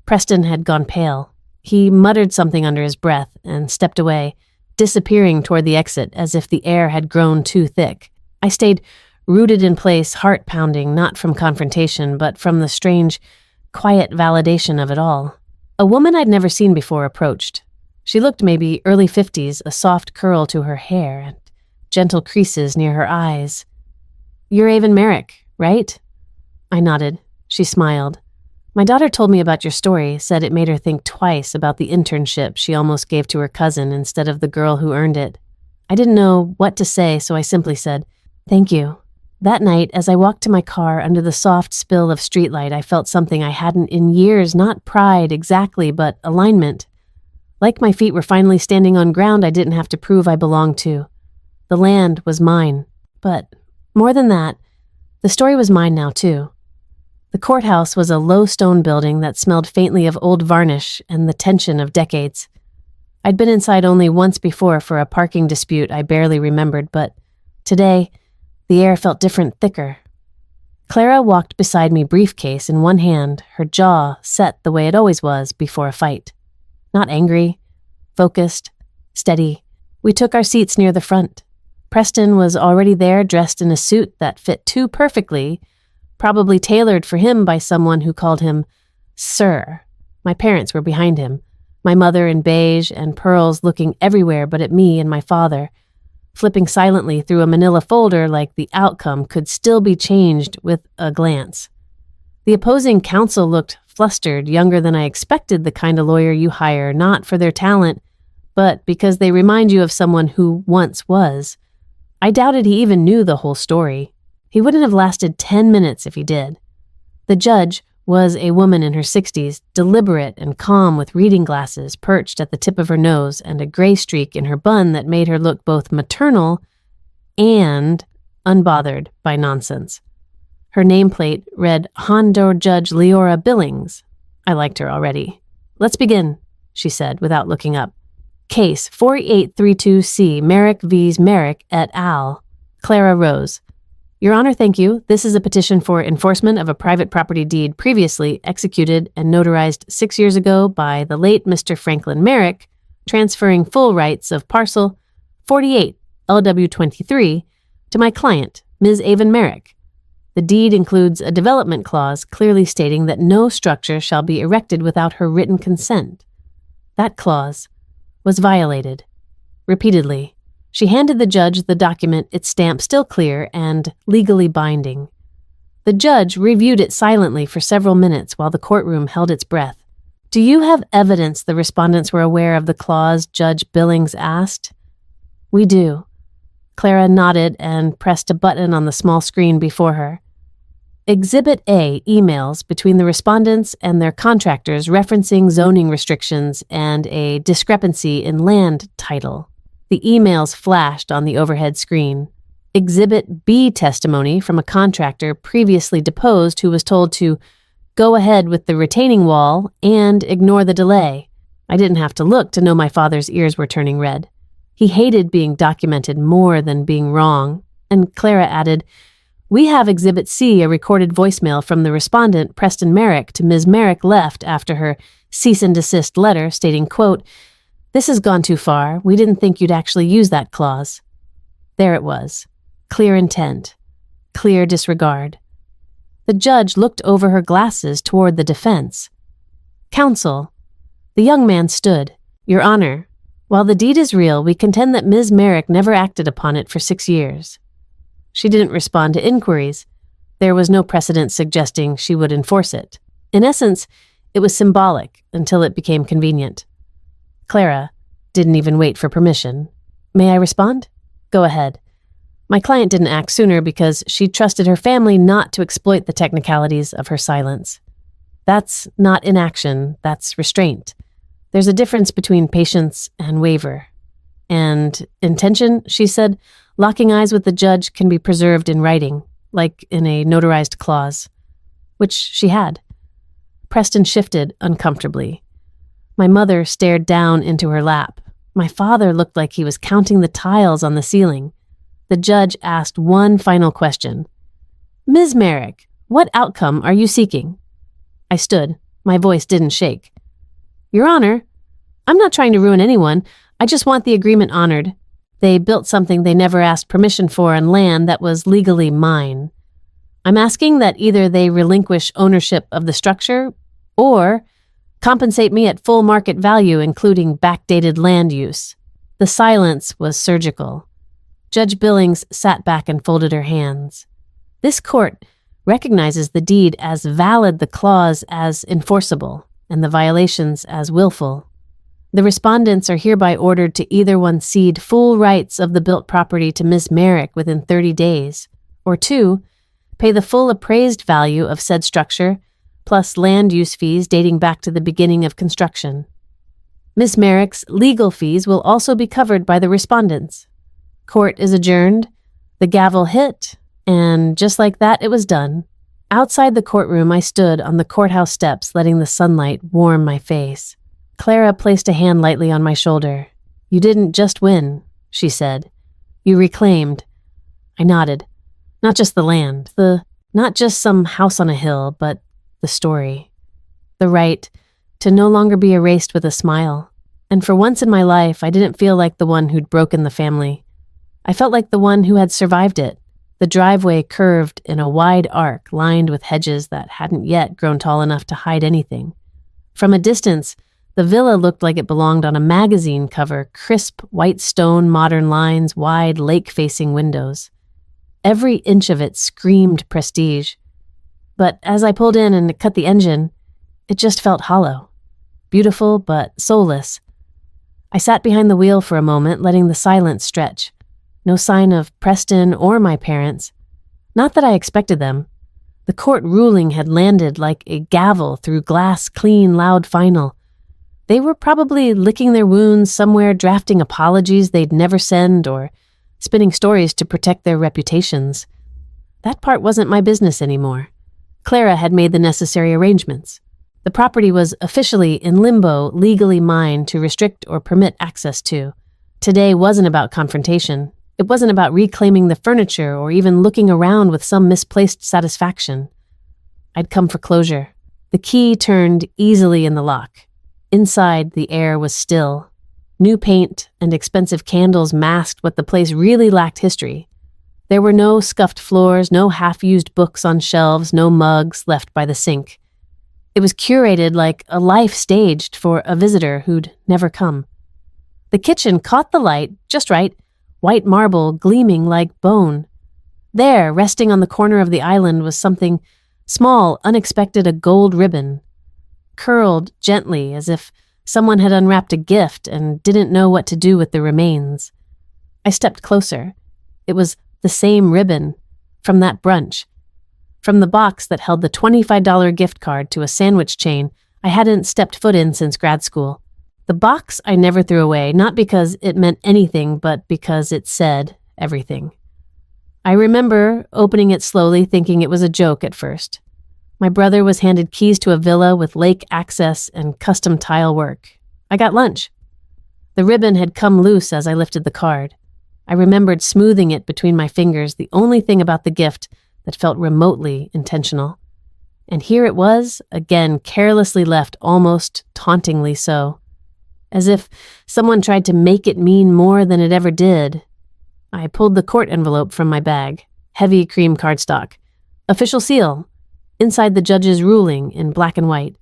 Preston had gone pale. He muttered something under his breath and stepped away, disappearing toward the exit as if the air had grown too thick. I stayed rooted in place, heart pounding, not from confrontation, but from the strange, quiet validation of it all. A woman I'd never seen before approached. She looked maybe early 50s, a soft curl to her hair and gentle creases near her eyes. You're Avon Merrick, right? I nodded. She smiled. My daughter told me about your story, said it made her think twice about the internship she almost gave to her cousin instead of the girl who earned it. I didn't know what to say, so I simply said, thank you. That night, as I walked to my car under the soft spill of streetlight, I felt something I hadn't in years, not pride exactly, but alignment. Like my feet were finally standing on ground I didn't have to prove I belonged to. The land was mine. But more than that, the story was mine now too. The courthouse was a low stone building that smelled faintly of old varnish and the tension of decades. I'd been inside only once before for a parking dispute I barely remembered, but today, the air felt different, thicker. Clara walked beside me, briefcase in one hand, her jaw set the way it always was before a fight. Not angry, focused, steady. We took our seats near the front. Preston was already there, dressed in a suit that fit too perfectly, probably tailored for him by someone who called him Sir. My parents were behind him, my mother in beige and pearls looking everywhere but at me and my father, flipping silently through a manila folder like the outcome could still be changed with a glance. The opposing counsel looked flustered, younger than I expected, the kind of lawyer you hire not for their talent, but because they remind you of someone who once was. I doubted he even knew the whole story. He wouldn't have lasted 10 minutes if he did. The judge was a woman in her 60s, deliberate and calm with reading glasses perched at the tip of her nose and a gray streak in her bun that made her look both maternal and unbothered by nonsense. Her nameplate read Honorable Judge Leora Billings. I liked her already. Let's begin. she said without looking up. Case 4832C, Merrick vs. Merrick et al. Clara rose. Your Honor, thank you. This is a petition for enforcement of a private property deed previously executed and notarized 6 years ago by the late Mr. Franklin Merrick, transferring full rights of parcel 48 LW23 to my client, Ms. Avon Merrick. The deed includes a development clause clearly stating that no structure shall be erected without her written consent. That clause was violated. Repeatedly, she handed the judge the document, its stamp still clear and legally binding. The judge reviewed it silently for several minutes while the courtroom held its breath. Do you have evidence the respondents were aware of the clause, Judge Billings asked? We do. Clara nodded and pressed a button on the small screen before her. Exhibit A, emails between the respondents and their contractors referencing zoning restrictions and a discrepancy in land title. The emails flashed on the overhead screen. Exhibit B, testimony from a contractor previously deposed who was told to go ahead with the retaining wall and ignore the delay. I didn't have to look to know my father's ears were turning red. He hated being documented more than being wrong. And Clara added, we have Exhibit C, a recorded voicemail from the respondent, Preston Merrick, to Ms. Merrick left after her cease and desist letter stating, quote, this has gone too far. We didn't think you'd actually use that clause. There it was. Clear intent. Clear disregard. The judge looked over her glasses toward the defense. Counsel. The young man stood. Your Honor, while the deed is real, we contend that Ms. Merrick never acted upon it for 6 years. She didn't respond to inquiries. There was no precedent suggesting she would enforce it. In essence, it was symbolic until it became convenient. Clara didn't even wait for permission. May I respond? Go ahead. My client didn't act sooner because she trusted her family not to exploit the technicalities of her silence. That's not inaction, that's restraint. There's a difference between patience and waiver. And intention, she said, locking eyes with the judge can be preserved in writing, like in a notarized clause, which she had. Preston shifted uncomfortably. My mother stared down into her lap. My father looked like he was counting the tiles on the ceiling. The judge asked one final question. Ms. Merrick, what outcome are you seeking? I stood. My voice didn't shake. Your Honor, I'm not trying to ruin anyone. I just want the agreement honored. They built something they never asked permission for on land that was legally mine. I'm asking that either they relinquish ownership of the structure or compensate me at full market value, including backdated land use. The silence was surgical. Judge Billings sat back and folded her hands. This court recognizes the deed as valid, the clause as enforceable, and the violations as willful. The respondents are hereby ordered to either one cede full rights of the built property to Ms. Merrick within 30 days, or two, pay the full appraised value of said structure, plus land use fees dating back to the beginning of construction. Ms. Merrick's legal fees will also be covered by the respondents. Court is adjourned, the gavel hit, and just like that, it was done. Outside the courtroom, I stood on the courthouse steps, letting the sunlight warm my face. Clara placed a hand lightly on my shoulder. You didn't just win, she said. You reclaimed. I nodded. Not just the land, not just some house on a hill, but the story. The right to no longer be erased with a smile. And for once in my life, I didn't feel like the one who'd broken the family. I felt like the one who had survived it. The driveway curved in a wide arc lined with hedges that hadn't yet grown tall enough to hide anything. From a distance, the villa looked like it belonged on a magazine cover, crisp white stone, modern lines, wide lake-facing windows. Every inch of it screamed prestige. But as I pulled in and cut the engine, it just felt hollow. Beautiful, but soulless. I sat behind the wheel for a moment, letting the silence stretch. No sign of Preston or my parents. Not that I expected them. The court ruling had landed like a gavel through glass, clean, loud final. They were probably licking their wounds somewhere, drafting apologies they'd never send, or spinning stories to protect their reputations. That part wasn't my business anymore. Clara had made the necessary arrangements. The property was officially in limbo, legally mine to restrict or permit access to. Today wasn't about confrontation. It wasn't about reclaiming the furniture or even looking around with some misplaced satisfaction. I'd come for closure. The key turned easily in the lock. Inside, the air was still. New paint and expensive candles masked what the place really lacked history. There were no scuffed floors, no half-used books on shelves, no mugs left by the sink. It was curated like a life staged for a visitor who'd never come. The kitchen caught the light just right, white marble gleaming like bone. There, resting on the corner of the island, was something small, unexpected, a gold ribbon, curled gently as if someone had unwrapped a gift and didn't know what to do with the remains. I stepped closer. It was the same ribbon from that brunch. From the box that held the $25 gift card to a sandwich chain I hadn't stepped foot in since grad school. The box I never threw away, not because it meant anything, but because it said everything. I remember opening it slowly, thinking it was a joke at first. My brother was handed keys to a villa with lake access and custom tile work. I got lunch. The ribbon had come loose as I lifted the card. I remembered smoothing it between my fingers, the only thing about the gift that felt remotely intentional. And here it was, again carelessly left, almost tauntingly so. As if someone tried to make it mean more than it ever did. I pulled the court envelope from my bag. Heavy cream cardstock. Official seal. Inside the judge's ruling in black and white.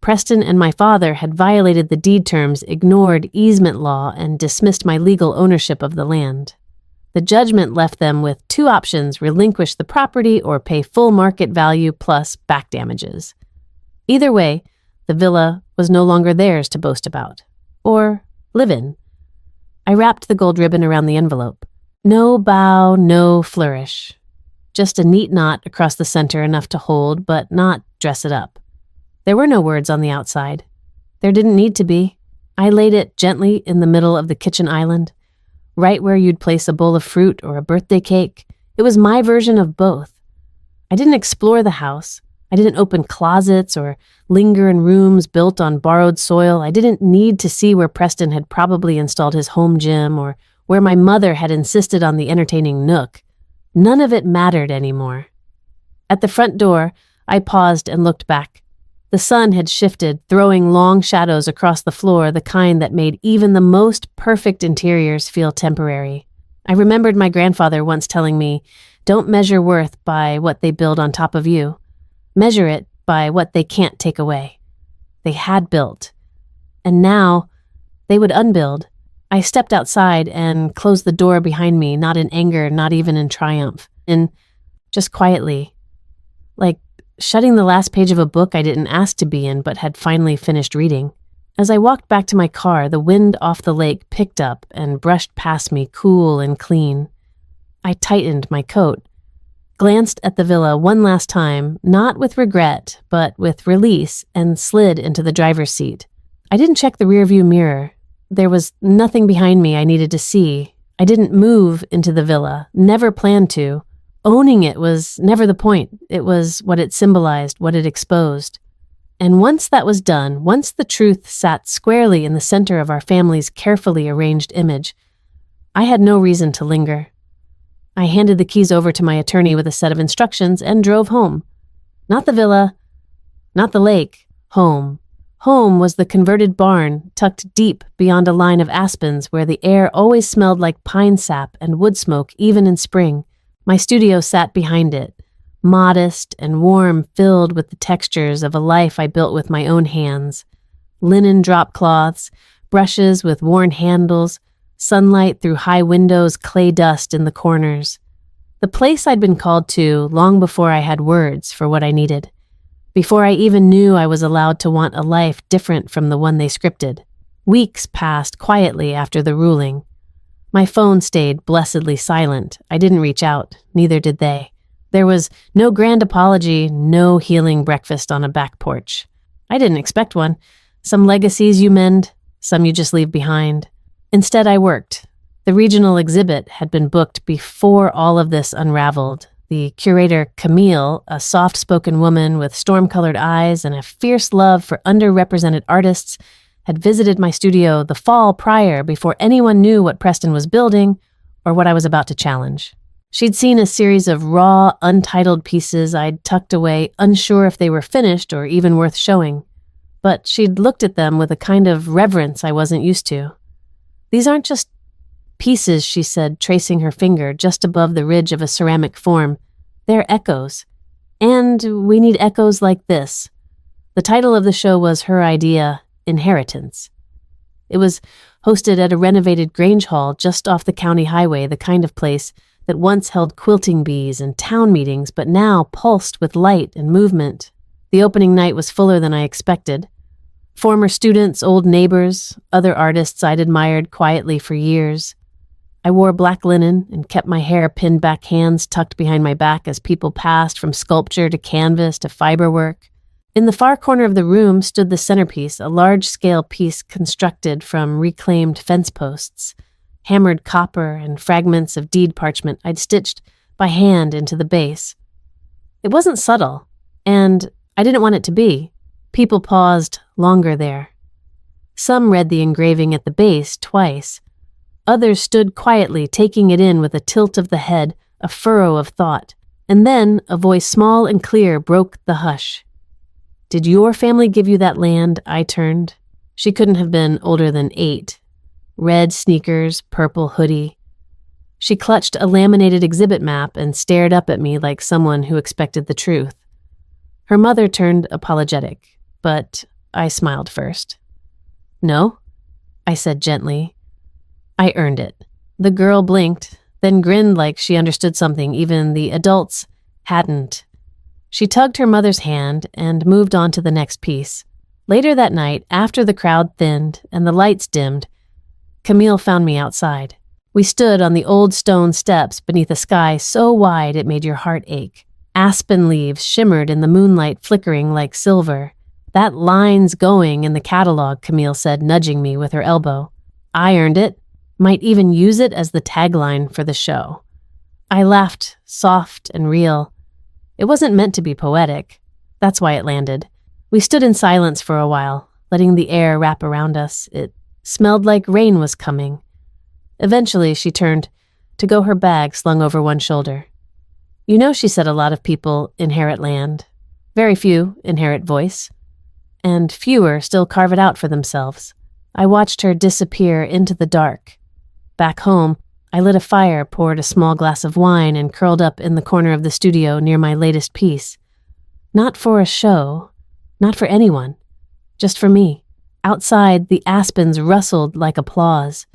Preston and my father had violated the deed terms, ignored easement law, and dismissed my legal ownership of the land. The judgment left them with two options: relinquish the property or pay full market value plus back damages. Either way, the villa was no longer theirs to boast about. Or live in. I wrapped the gold ribbon around the envelope. No bow, no flourish. Just a neat knot across the center, enough to hold, but not dress it up. There were no words on the outside. There didn't need to be. I laid it gently in the middle of the kitchen island, right where you'd place a bowl of fruit or a birthday cake. It was my version of both. I didn't explore the house. I didn't open closets or linger in rooms built on borrowed soil. I didn't need to see where Preston had probably installed his home gym or where my mother had insisted on the entertaining nook. None of it mattered anymore. At the front door, I paused and looked back. The sun had shifted, throwing long shadows across the floor, the kind that made even the most perfect interiors feel temporary. I remembered my grandfather once telling me, "Don't measure worth by what they build on top of you. Measure it by what they can't take away." They had built. And now, they would unbuild. I stepped outside and closed the door behind me, not in anger, not even in triumph, just quietly, like shutting the last page of a book I didn't ask to be in but had finally finished reading. As I walked back to my car, the wind off the lake picked up and brushed past me, cool and clean. I tightened my coat, glanced at the villa one last time, not with regret, but with release, and slid into the driver's seat. I didn't check the rearview mirror. There was nothing behind me I needed to see. I didn't move into the villa, never planned to. Owning it was never the point. It was what it symbolized, what it exposed. And once that was done, once the truth sat squarely in the center of our family's carefully arranged image, I had no reason to linger. I handed the keys over to my attorney with a set of instructions and drove home. Not the villa, not the lake, home. Home was the converted barn tucked deep beyond a line of aspens where the air always smelled like pine sap and wood smoke even in spring. My studio sat behind it, modest and warm, filled with the textures of a life I built with my own hands. Linen drop cloths, brushes with worn handles, sunlight through high windows, clay dust in the corners. The place I'd been called to long before I had words for what I needed. Before I even knew I was allowed to want a life different from the one they scripted. Weeks passed quietly after the ruling. My phone stayed blessedly silent. I didn't reach out, neither did they. There was no grand apology, no healing breakfast on a back porch. I didn't expect one. Some legacies you mend, some you just leave behind. Instead, I worked. The regional exhibit had been booked before all of this unraveled. The curator, Camille, a soft-spoken woman with storm-colored eyes and a fierce love for underrepresented artists, had visited my studio the fall prior before anyone knew what Preston was building or what I was about to challenge. She'd seen a series of raw, untitled pieces I'd tucked away, unsure if they were finished or even worth showing. But she'd looked at them with a kind of reverence I wasn't used to. "These aren't just pieces," she said, tracing her finger just above the ridge of a ceramic form. "They're echoes. And we need echoes like this." The title of the show was her idea, Inheritance. It was hosted at a renovated Grange Hall just off the county highway, the kind of place that once held quilting bees and town meetings, but now pulsed with light and movement. The opening night was fuller than I expected. Former students, old neighbors, other artists I'd admired quietly for years. I wore black linen and kept my hair pinned back, hands tucked behind my back as people passed from sculpture to canvas to fiberwork. In the far corner of the room stood the centerpiece, a large-scale piece constructed from reclaimed fence posts, hammered copper and fragments of deed parchment I'd stitched by hand into the base. It wasn't subtle, and I didn't want it to be. People paused longer there. Some read the engraving at the base twice. Others stood quietly, taking it in with a tilt of the head, a furrow of thought. And then a voice small and clear broke the hush. "Did your family give you that land?" I turned. She couldn't have been older than 8. Red sneakers, purple hoodie. She clutched a laminated exhibit map and stared up at me like someone who expected the truth. Her mother turned apologetic, but I smiled first. "No," I said gently. "I earned it." The girl blinked, then grinned like she understood something even the adults hadn't. She tugged her mother's hand and moved on to the next piece. Later that night, after the crowd thinned and the lights dimmed, Camille found me outside. We stood on the old stone steps beneath a sky so wide it made your heart ache. Aspen leaves shimmered in the moonlight, flickering like silver. "That line's going in the catalog," Camille said, nudging me with her elbow. "I earned it. Might even use it as the tagline for the show." I laughed, soft and real. It wasn't meant to be poetic. That's why it landed. We stood in silence for a while, letting the air wrap around us. It smelled like rain was coming. Eventually, she turned to go her bag slung over one shoulder. "You know," she said, "a lot of people inherit land. Very few inherit voice. And fewer still carve it out for themselves." I watched her disappear into the dark. Back home, I lit a fire, poured a small glass of wine, and curled up in the corner of the studio near my latest piece. Not for a show, not for anyone, just for me. Outside, the aspens rustled like applause,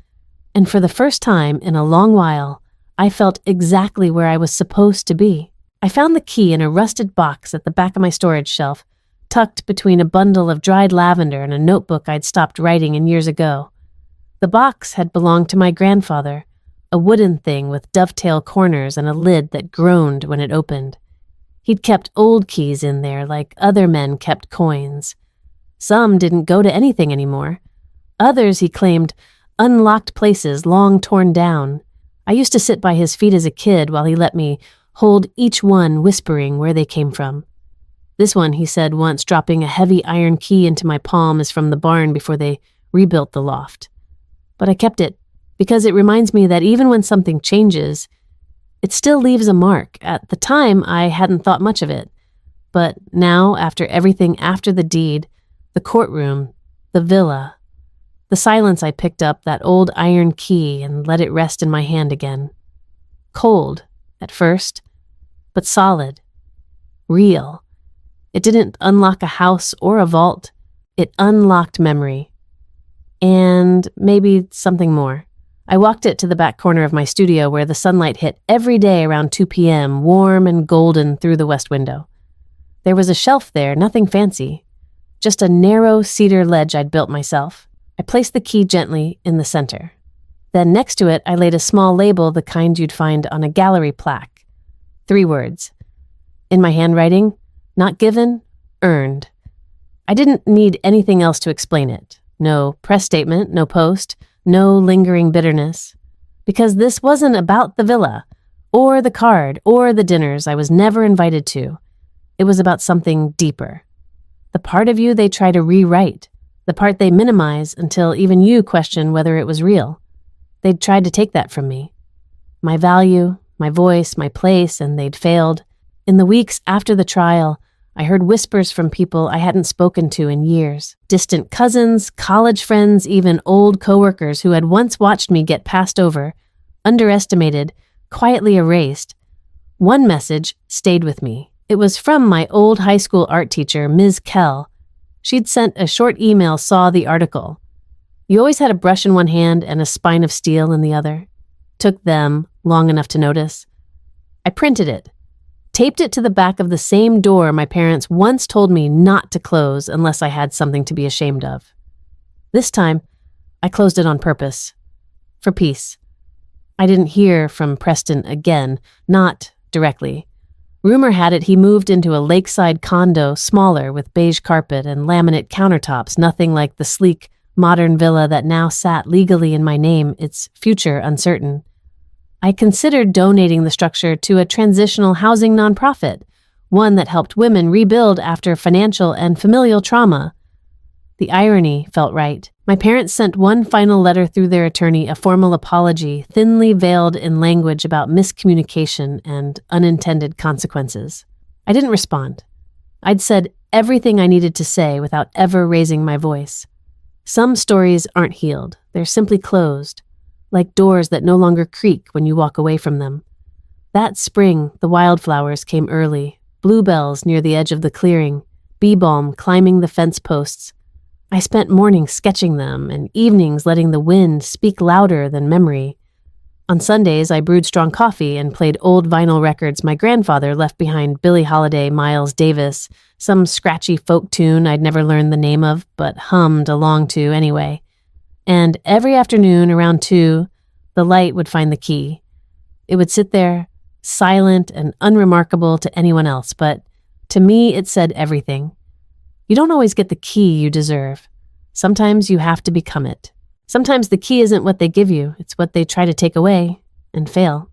and for the first time in a long while, I felt exactly where I was supposed to be. I found the key in a rusted box at the back of my storage shelf, tucked between a bundle of dried lavender and a notebook I'd stopped writing in years ago. The box had belonged to my grandfather, a wooden thing with dovetail corners and a lid that groaned when it opened. He'd kept old keys in there like other men kept coins. Some didn't go to anything anymore. Others, he claimed, unlocked places long torn down. I used to sit by his feet as a kid while he let me hold each one, whispering where they came from. "This one," he said once, dropping a heavy iron key into my palm, "is from the barn before they rebuilt the loft." But I kept it because it reminds me that even when something changes, it still leaves a mark. At the time, I hadn't thought much of it. But now, after everything after the deed, the courtroom, the villa, the silence, I picked up that old iron key and let it rest in my hand again. Cold, at first, but solid, real. It didn't unlock a house or a vault. It unlocked memory. And maybe something more. I walked it to the back corner of my studio where the sunlight hit every day around 2 p.m., warm and golden through the west window. There was a shelf there, nothing fancy, just a narrow cedar ledge I'd built myself. I placed the key gently in the center. Then next to it, I laid a small label, the kind you'd find on a gallery plaque. 3 words. In my handwriting, not given, earned. I didn't need anything else to explain it. No press statement, no post, no lingering bitterness. Because this wasn't about the villa, or the card, or the dinners I was never invited to. It was about something deeper. The part of you they try to rewrite, the part they minimize until even you question whether it was real. They'd tried to take that from me. My value, my voice, my place, and they'd failed. In the weeks after the trial, I heard whispers from people I hadn't spoken to in years. Distant cousins, college friends, even old coworkers who had once watched me get passed over, underestimated, quietly erased. One message stayed with me. It was from my old high school art teacher, Ms. Kell. She'd sent a short email, saw the article. You always had a brush in one hand and a spine of steel in the other. Took them long enough to notice. I printed it, taped it to the back of the same door my parents once told me not to close unless I had something to be ashamed of. This time, I closed it on purpose. For peace. I didn't hear from Preston again, not directly. Rumor had it he moved into a lakeside condo, smaller, with beige carpet and laminate countertops, nothing like the sleek, modern villa that now sat legally in my name, its future uncertain. I considered donating the structure to a transitional housing nonprofit, one that helped women rebuild after financial and familial trauma. The irony felt right. My parents sent one final letter through their attorney, a formal apology, thinly veiled in language about miscommunication and unintended consequences. I didn't respond. I'd said everything I needed to say without ever raising my voice. Some stories aren't healed. They're simply closed, like doors that no longer creak when you walk away from them. That spring, the wildflowers came early, bluebells near the edge of the clearing, bee balm climbing the fence posts. I spent mornings sketching them and evenings letting the wind speak louder than memory. On Sundays, I brewed strong coffee and played old vinyl records my grandfather left behind: Billie Holiday, Miles Davis, some scratchy folk tune I'd never learned the name of but hummed along to anyway. And every afternoon around 2, the light would find the key. It would sit there, silent and unremarkable to anyone else, but to me it said everything. You don't always get the key you deserve. Sometimes you have to become it. Sometimes the key isn't what they give you, it's what they try to take away and fail.